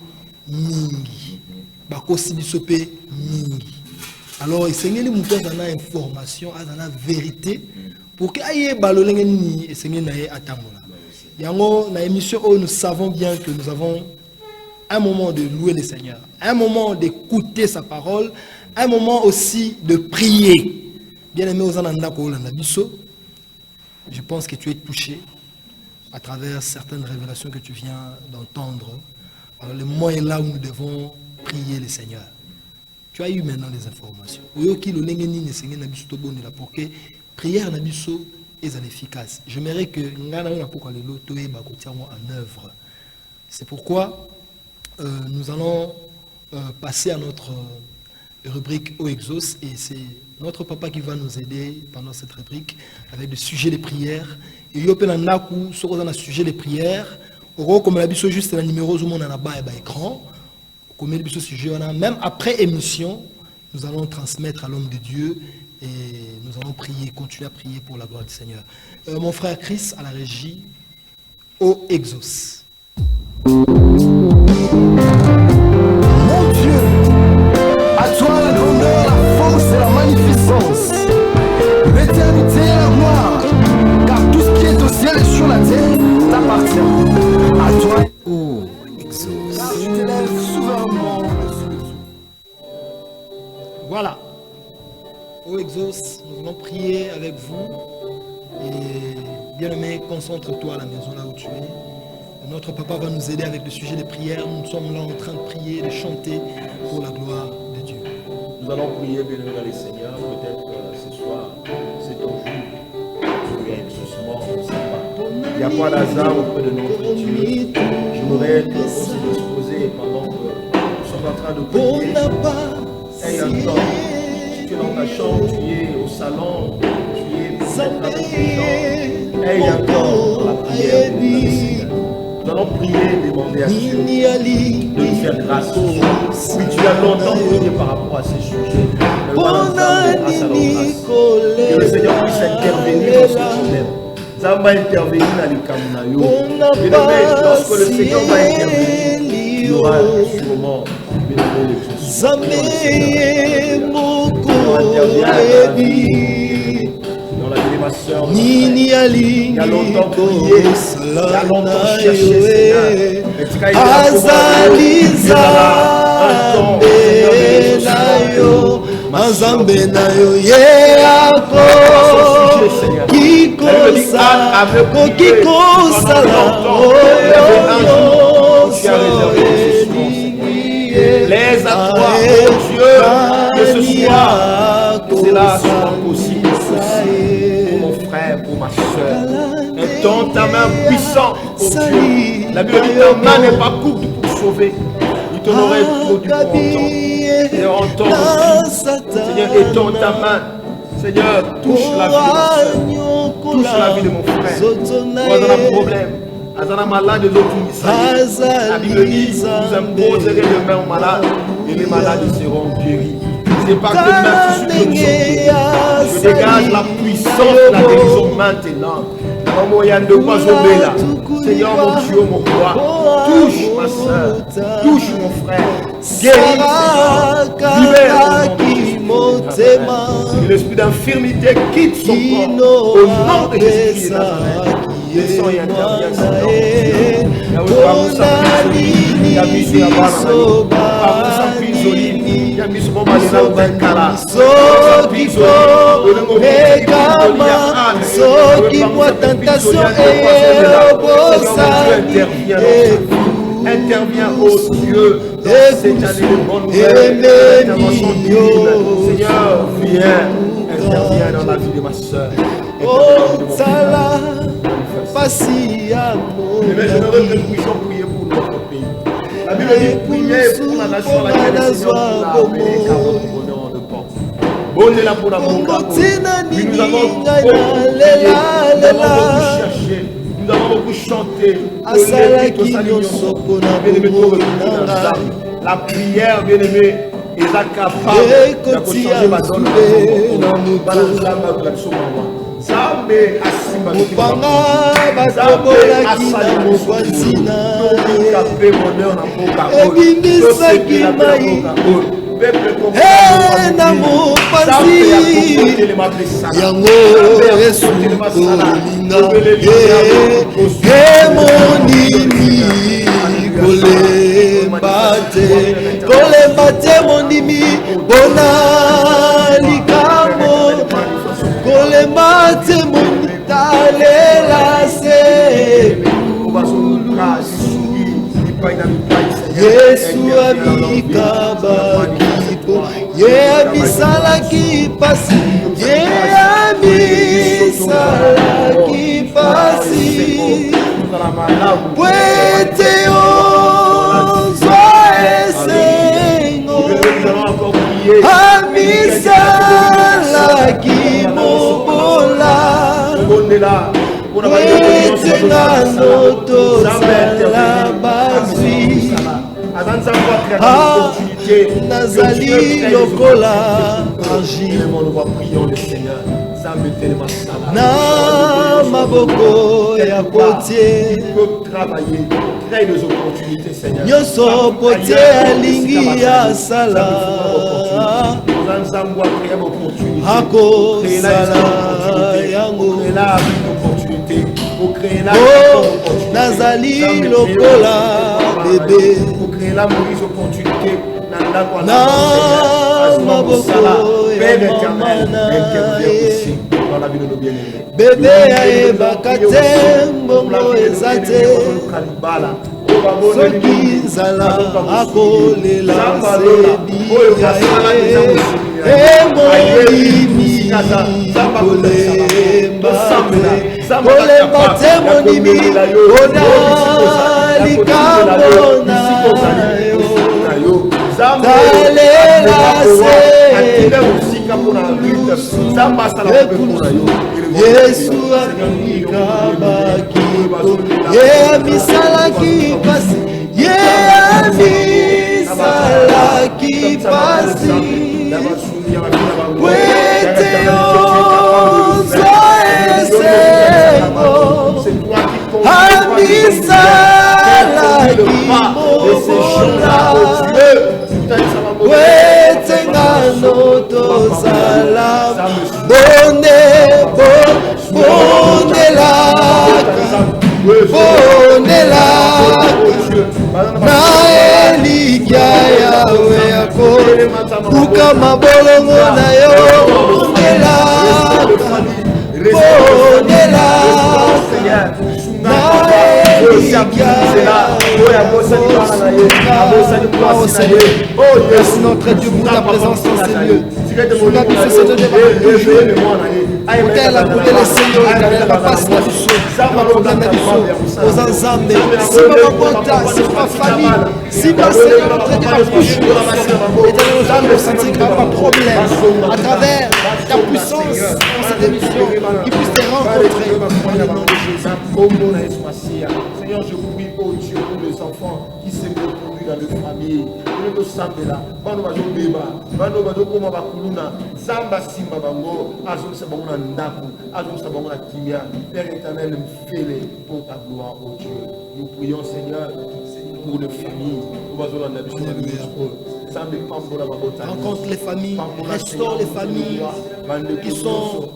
mingi. Bakosi bisope mingi. Alors, il s'agit de nous faire une information, une vérité, pour qu'il y ait balolengeni et s'agit d'aller attendre. Il y a une émission où nous savons bien que nous avons un moment de louer le Seigneur, un moment d'écouter sa parole, Un moment aussi de prier. Bien-aimé Ozananda Koolanda Bisso, je pense que tu es touché à travers certaines révélations que tu viens d'entendre. Alors le moment est là où nous devons prier le Seigneur. Tu as eu maintenant des informations. Pour que prière Nabiso est efficace. J'aimerais que nous en œuvre. C'est pourquoi nous allons passer à notre rubrique au Exos, et c'est notre papa qui va nous aider pendant cette rubrique avec le sujet des prières. Et il y a un sujet des prières. Comme la biso juste le numéro où on a bas et écran. Comme le sujet, même après émission, nous allons transmettre à l'homme de Dieu et nous allons prier, continuer à prier pour la gloire du Seigneur. Mon frère Chris à la régie au Exos. Mon Dieu, à toi la grandeur, la force et la magnificence, l'éternité et la gloire, car tout ce qui est au ciel et sur la terre t'appartient. À toi, oh Exos, car tu t'élèves souverainement au-dessus de tout. Voilà. Au Exos, nous allons prier avec vous. Et bien-aimé, concentre-toi à la maison là où tu es. Notre papa va nous aider avec le sujet des prières. Nous sommes là en train de prier, de chanter pour la gloire de Dieu. Nous allons prier, bénir les Seigneurs. Peut-être ce soir, c'est ton jour. Tu es exaucement, on ne sait pas. Il n'y a pas d'hasard auprès de notre Dieu. Je voudrais aussi disposer pendant que nous sommes en train de prier. Aie un temps. Si tu es dans ta chambre, tu es au salon, tu es peut-être dans ton chambre. Aie un temps pour la prière. Nous allons prier, demander à Dieu de nous faire grâce. Oui, tu as longtemps prié par rapport à ces sujets. Mais voilà, nous avons grâce à leur grâce. Que le Seigneur puisse intervenir dans ce problème. Ça va intervenir dans les Kamunayo. Et lorsque le Seigneur va intervenir, il y aura sûrement une ma soeur, il y a longtemps prié, il y a longtemps cherché Seigneur. Azaliza benayo, mazambenayo yako, kikosa, kokikosa la les à toi, oh Dieu, que ce soit, que cela soit possible pour mon frère, pour ma soeur. Étends ta main puissante, oh Dieu. La Bible dit ta main n'est pas courte pour sauver. Il t'en aurait trop dû pour entendre. Seigneur, étends ta main. Seigneur, touche la vie de ma soeur. Touche la vie de mon frère. Moi, dans un problème. Azana malade des autres la Bible dit, vous imposerez les mains aux malades et les malades seront guéris. C'est par tes mains que je dégage la puissance de la guérison maintenant. Dans moyen de quoi sauver là. Seigneur mon Dieu, mon roi, touche ma soeur, touche mon frère, guéris Seigneur, libère l'esprit d'infirmité quitte son corps au nom de Jésus de Nazareth. Descends et interviens, Seigneur. Interviens, oh Dieu, dans cette année de bonne nouvelle, intervention divine. Seigneur, viens, interviens dans la vie de ma soeur. Mais j'aimerais que nous puissions prier pour notre pays. La Bible dit prier pour la nation à laquelle le Seigneur nous a appelé, car notre bonheur ne pense. Bonne est là pour la bonne. Nous avons beaucoup cherché, nous avons beaucoup chanté. La prière, bien-aimé, est capable de changer ma donne. Zambe asimba Mupanga bakobolaki na mokwazina ebimisaki mai na mokwasi yango esukolinga emonimi kolemba te mondimi bona likambo kolema te montalela se Yesu amikabaki po ye amisalaki pasi ye amisalaki pasi Pwete ozwa esengo amisalaki mobola Pwete ngano tozala bazwi nazali lokola argile na maboko ya potier nyonso potier alingi asala akosala yango nazali lokola bebe na maboko ya mama na ye bebe ayebaka te mbongo eza te soki nzala akolela sebi ya ye emonimi kolemba te monimi ona likambo na yo talela se Yesu amikabaki ye amisalaki pasi ye amisalaki pasi Pwete ozwa esengo amisalaki mobola Pwete ngano tozala bonelaka na elikya yawe yako luka mabolongo na yo bonelaka na elikya merci notre Dieu pour ta présence dans ces lieux. Pour la puissance de Dieu, la pour les Seigneur, la passe la biso, la problème la biso, aux ensembles, si ma bonta, si ma famille, si ma Seigneur, notre Dieu, ma bouche, et dans nos âmes, ne sentira pas problème à travers ta puissance dans cette émission, qui puisse te rencontrer dans le nom de Jésus. Seigneur, je prie pour Dieu pour les enfants qui se reproduisent dans les familles. Nous sommes là. Bano bajo beba, bano bajo koma bakuluna, zamba simba bango, azum sa bango na ndaku, azum sa bango na kimia. Père éternel, fais-le pour ta gloire, oh Dieu. Nous prions, Seigneur, pour les familles. Rencontre les familles, restaure les familles qui sont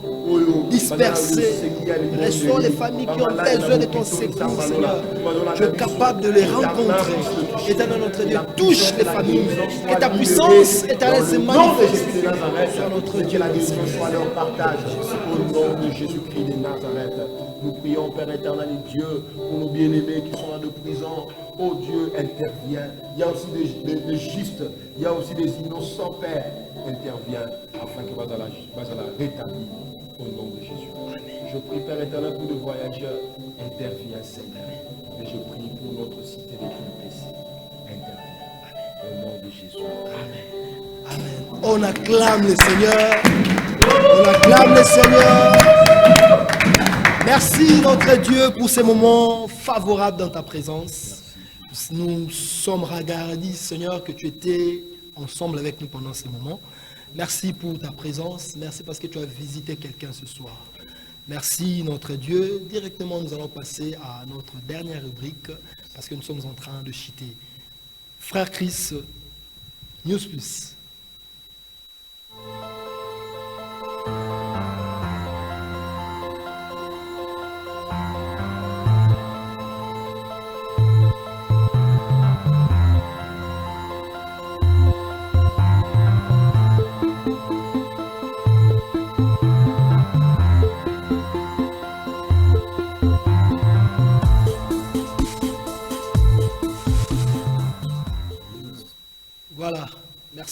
dispersées, restaure les familles qui ont besoin de ton secours, Seigneur. Tu es capable de les rencontrer. Éternel notre Dieu, touche les familles. Et ta puissance, éternelle, se manifeste sur notre Dieu. Soit leur partage au nom de Jésus-Christ de Nazareth. Nous prions, Père éternel et Dieu, pour nos bien-aimés qui sont de prison. Oh Dieu, intervient. Il y a aussi des justes, il y a aussi des innocents, Père. Intervient afin que va la rétablir au nom de Jésus. Je prie, Père éternel, pour les voyageurs. Intervient, Seigneur. Et je prie pour notre cité de blessés. Intervient. Au nom de Jésus. Amen. Amen. On acclame le Seigneur. On acclame le Seigneur. Merci notre Dieu pour ces moments favorables dans ta présence. Nous sommes regardés, Seigneur, que tu étais ensemble avec nous pendant ces moments. Merci pour ta présence. Merci parce que tu as visité quelqu'un ce soir. Merci notre Dieu. Directement, nous allons passer à notre dernière rubrique parce que nous sommes en train de chuter. Frère Chris, News Plus.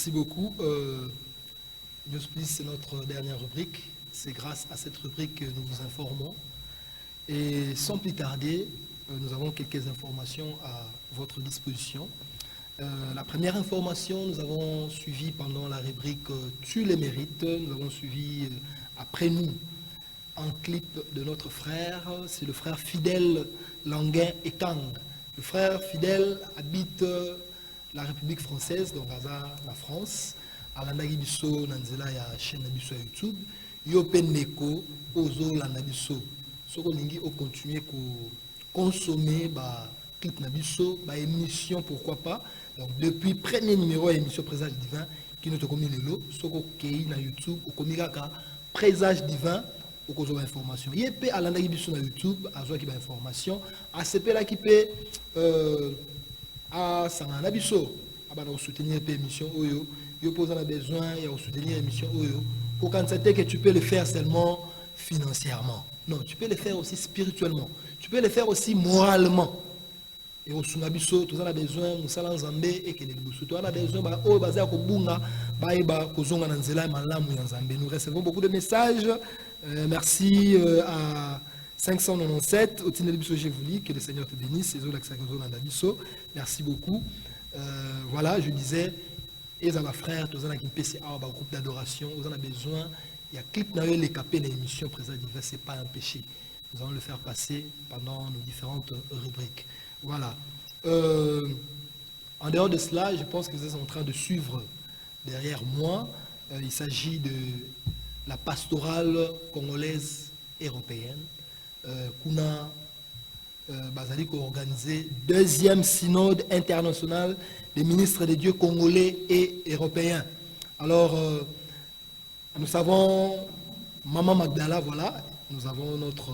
Merci beaucoup. Newsplease, c'est notre dernière rubrique. C'est grâce à cette rubrique que nous vous informons. Et sans plus tarder, nous avons quelques informations à votre disposition. La première information, nous avons suivi pendant la rubrique Tu les mérites. Nous avons suivi après nous un clip de notre frère. C'est le frère Fidèle Languin Ekang. Le frère Fidèle habite la République française, donc la France. Alandaki biso nanzela ya chaîne na biso YouTube. Yo peneko ozo landa biso. Soko lingi o continuer ko consommer ba clip na biso, ba émission pourquoi pas. Donc depuis premier numéro émission Présage divin qui nous te commis lelo, soko kei na YouTube o komikaka Présage divin au cause de l'information. Il peut aller sur YouTube, à jouer qui ba information, à ce là qui peut à sangana biso, à soutenir l'émission oyo. Yo pose un besoin et au soutenir l'émission oyo. Pour constater que tu peux le faire seulement financièrement. Non, tu peux le faire aussi spirituellement. Tu peux le faire aussi moralement. Et au Sunabiso, tout ça a besoin, nous allons Zambé et que les Boussou, tout a besoin, oh, basé à Kobunga, Baïba, Kozonga, Nanzela, Malam, Yanzambé. Nous recevons beaucoup de messages. Merci à 597, au Tinebiso Jévouli, que le Seigneur te bénisse, et merci beaucoup. Voilà, je disais, et à ma frère, tout ça a un groupe d'adoration, vous en avez besoin. Il y a clip dans les capés de l'émission Présage divin, ce n'est pas un péché. Nous allons le faire passer pendant nos différentes rubriques. Voilà. En dehors de cela, je pense que vous êtes en train de suivre derrière moi. Il s'agit de la pastorale congolaise européenne. Kuna Bazali qui a organisé deuxième synode international des ministres des dieux congolais et européens. Alors, nous savons Maman Magdala, voilà. Nous avons notre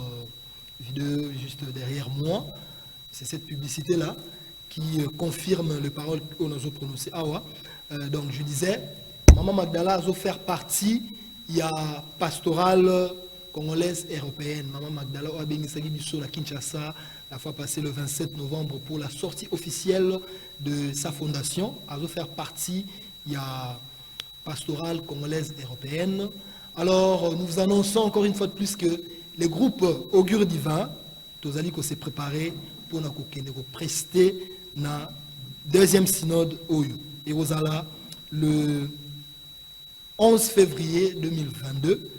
vidéo juste derrière moi. C'est cette publicité-là qui confirme les paroles qu'on a prononcées. Donc je disais, Maman Magdala a fait partie, il y a pastorale congolaise européenne. Maman Magdala a béni la Kinshasa la fois passée le 27 novembre pour la sortie officielle de sa fondation. A fait partie, il y a pastorale congolaise européenne. Alors nous vous annonçons encore une fois de plus que les groupes Augure divin, Tozali s'est préparé pour nous prester na deuxième synode Oyo. Et vous allez le 11 février 2022,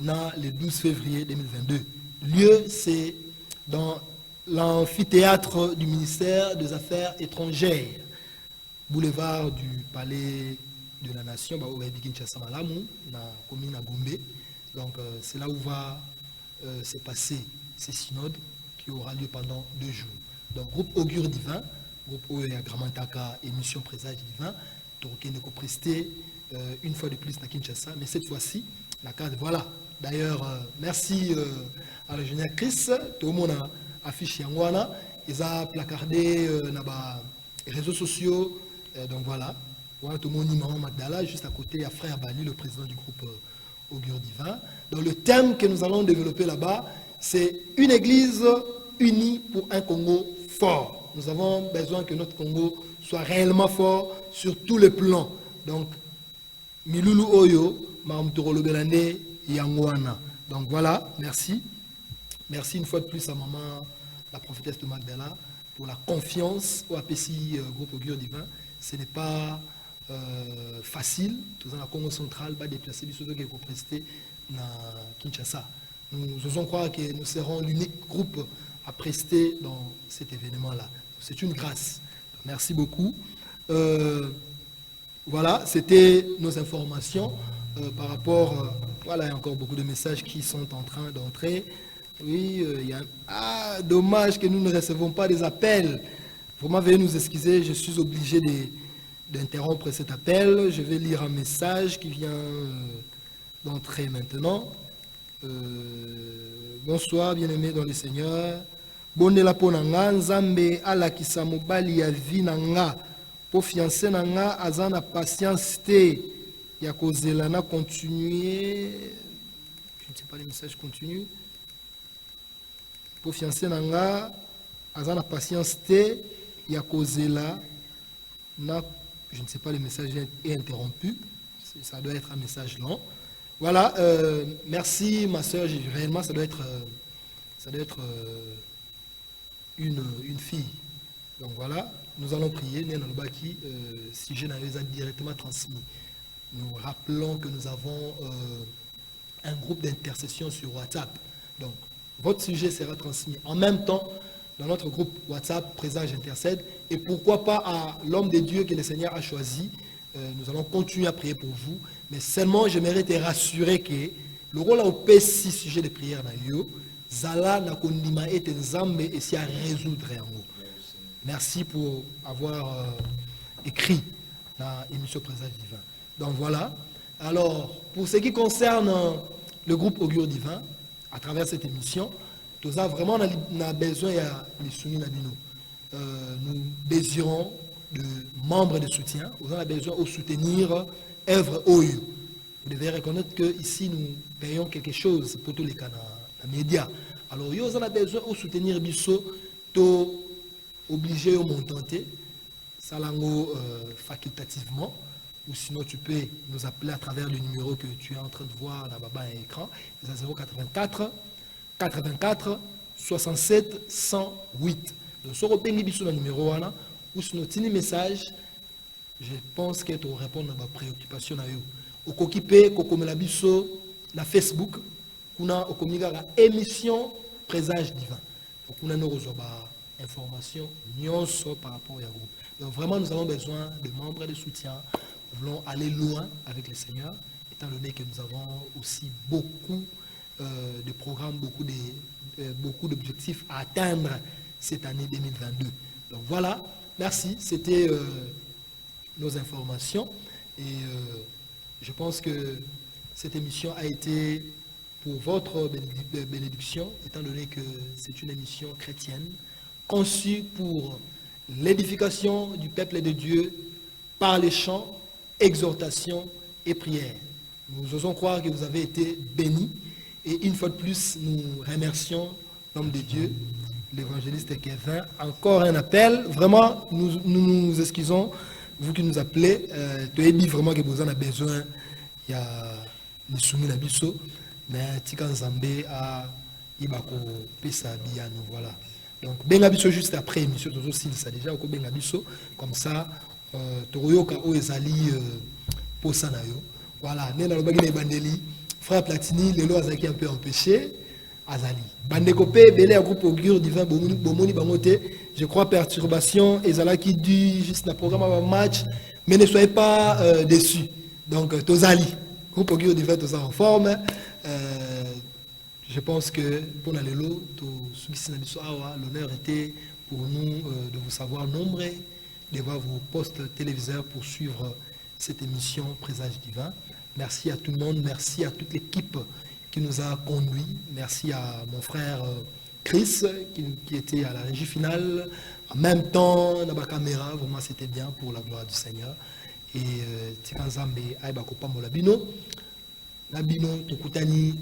na le 12 février 2022. Lieu, c'est dans l'amphithéâtre du ministère des Affaires étrangères, boulevard du Palais de la Nation, na commune à Gombe. Donc c'est là où va se passer ces synodes qui aura lieu pendant 2 jours. Donc, groupe Augure divin, groupe Oya Gramantaka, émission Présage divin, qui nous presté une fois de plus à Kinshasa, mais cette fois-ci, la carte, voilà. D'ailleurs, merci à l'ingénieur Chris, tout le monde a affiché Yangwana, ils ont placardé dans les réseaux sociaux, donc voilà. Voilà tout le monde, Maman Magdala, juste à côté, il y a Frère Bali, le président du groupe Augure divin. Donc, le thème que nous allons développer là-bas, c'est une église unie pour un Congo fort. Nous avons besoin que notre Congo soit réellement fort sur tous les plans. Donc, Milulu Oyo, Mahamtoro Belane, Yangwana. Donc voilà, merci. Merci une fois de plus à maman, la prophétesse de Magdala, pour la confiance au APC Groupe Augure divin. Ce n'est pas facile. Tout dans la Congo centrale, va déplacer du soutien qui est presté dans Kinshasa. Nous osons croire que nous serons l'unique groupe à prester dans cet événement-là. C'est une grâce. Merci beaucoup. Voilà, c'était nos informations par rapport... voilà, il y a encore beaucoup de messages qui sont en train d'entrer. Oui, il y a... dommage que nous ne recevons pas des appels. Vraiment, veuillez nous excuser, je suis obligé d'interrompre cet appel. Je vais lire un message qui vient d'entrer maintenant. Bonsoir, bien-aimés dans le Seigneur. Bondela ponanga nzambe alakisa mobali ya vi nanga po fiancé nanga azana patience te ya kozela na continuer. Je ne sais pas les messages continuent. Po fiancé nanga azana patience te ya kozela na Je ne sais pas, le message est interrompu. Ça doit être un message long. Voilà, merci ma soeur, réellement ça doit être une fille. Donc voilà, nous allons prier, si je n'avais pas directement transmis. Nous rappelons que nous avons un groupe d'intercession sur WhatsApp. Donc, votre sujet sera transmis en même temps dans notre groupe WhatsApp, Présage Intercède. Et pourquoi pas à l'homme de Dieu que le Seigneur a choisi. Nous allons continuer à prier pour vous. Mais seulement, j'aimerais te rassurer que le rôle au P6 sujet de prière, Zala na kondima et Nzambe et si à résoudre en haut. Merci pour avoir écrit dans l'émission Présage Divin. Donc voilà. Alors, pour ce qui concerne le groupe Augure Divin, à travers cette émission, nous avons vraiment besoin de soumis. Nous désirons de membres de soutien. Nous avons besoin de soutenir œuvre OU. Vous devez reconnaître qu'ici, nous payons quelque chose pour tous les canaux, les médias. Alors, nous avons besoin de soutenir Bisso, obligé au montanté, salango facultativement, ou sinon tu peux nous appeler à travers le numéro que tu es en train de voir là-bas à l'écran, c'est 084 84 67 108. Donc, si vous avez le numéro, ou sinon tu as un message, je pense que tu vas répondre à ma préoccupation. Au coquipé, na Facebook, on a une émission Présage Divin. Donc, on a une information par rapport au groupe. Donc vraiment, nous avons besoin de membres de soutien. Nous voulons aller loin avec le Seigneur, étant donné que nous avons aussi beaucoup de programmes, beaucoup d'objectifs à atteindre cette année 2022. Donc voilà, merci. C'était nos informations. Et je pense que cette émission a été pour votre bénédiction, étant donné que c'est une émission chrétienne, conçu pour l'édification du peuple de Dieu par les chants, exhortations et prières. Nous osons croire que vous avez été bénis et une fois de plus, nous remercions l'homme de Dieu, l'évangéliste Kevin. Encore un appel. Vraiment, nous excusons, vous qui nous appelez. Tu as dit vraiment que vous en avez besoin. Il y a les soumis d'Abisso, mais Tikan Zambé a Ibako Pesa Biano. Voilà. Donc, Bengabisso juste après émission, ça déjà, au Bengabisso, comme ça, Toroyoka Oezali Posanayo. Voilà, Nena Lobagine Bandeli, Frère Platini, Lelo Azaki un peu empêché, Azali. Bandekopé, Belé, un groupe Augure Divin, Bomoni Bangote, je crois perturbation, Ezalaki du juste le programme avant match, mais ne soyez pas déçus. Donc, Tozali, groupe Augure Divin, tous en forme. Je pense que pour l'Alelo, l'honneur était pour nous de vous savoir nombreux, de voir vos postes téléviseurs pour suivre cette émission Présage Divin. Merci à tout le monde, merci à toute l'équipe qui nous a conduits. Merci à mon frère Chris qui était à la régie finale. En même temps, dans la caméra, vraiment c'était bien pour la gloire du Seigneur. Et Tikanzambe Aïbakopa Molabino. Nabino Tokutani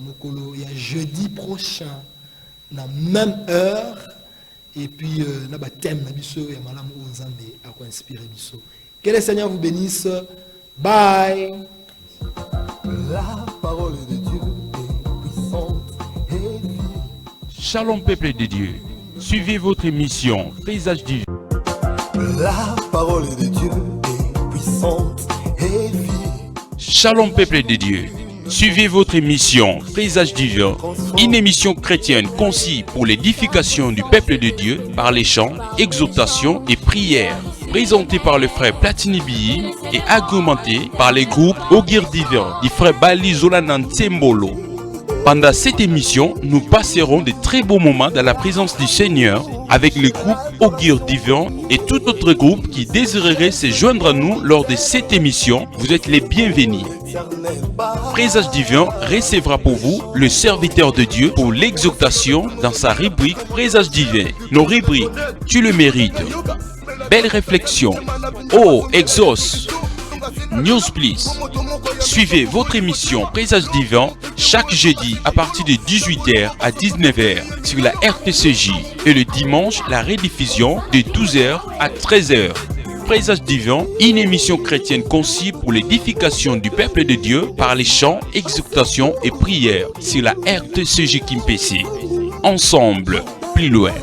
Mokolo, il y a jeudi prochain, la même heure, et puis Naba thème Nabiso et Malam Onzambe à quoi inspirer Biso. Que le Seigneur vous bénisse. Bye. La parole de Dieu est puissante et vive. Shalom peuple de Dieu. Suivez votre émission Présage Divin. La parole de Dieu est puissante et vive. Shalom peuple de Dieu, suivez votre émission Présage Divin, une émission chrétienne conçue pour l'édification du peuple de Dieu par les chants, exhortations et prières, présentée par le frère Platini Biyi et argumentée par les groupes Augure Divin du frère Bali Zolanan Tsembolo. Pendant cette émission, nous passerons de très beaux moments dans la présence du Seigneur avec le groupe Augure Divin et tout autre groupe qui désirerait se joindre à nous lors de cette émission. Vous êtes les bienvenus. Présage Divin recevra pour vous le serviteur de Dieu pour l'exhortation dans sa rubrique Présage Divin. Nos rubriques, tu le mérites. Belle réflexion. Oh, exauce. News Please. Suivez votre émission Présage Divin chaque jeudi à partir de 18h à 19h sur la RTCJ et le dimanche la rediffusion de 12h à 13h. Présage divin, une émission chrétienne conçue pour l'édification du peuple de Dieu par les chants, exhortations et prières sur la RTCG Kimpessé. Ensemble, plus loin.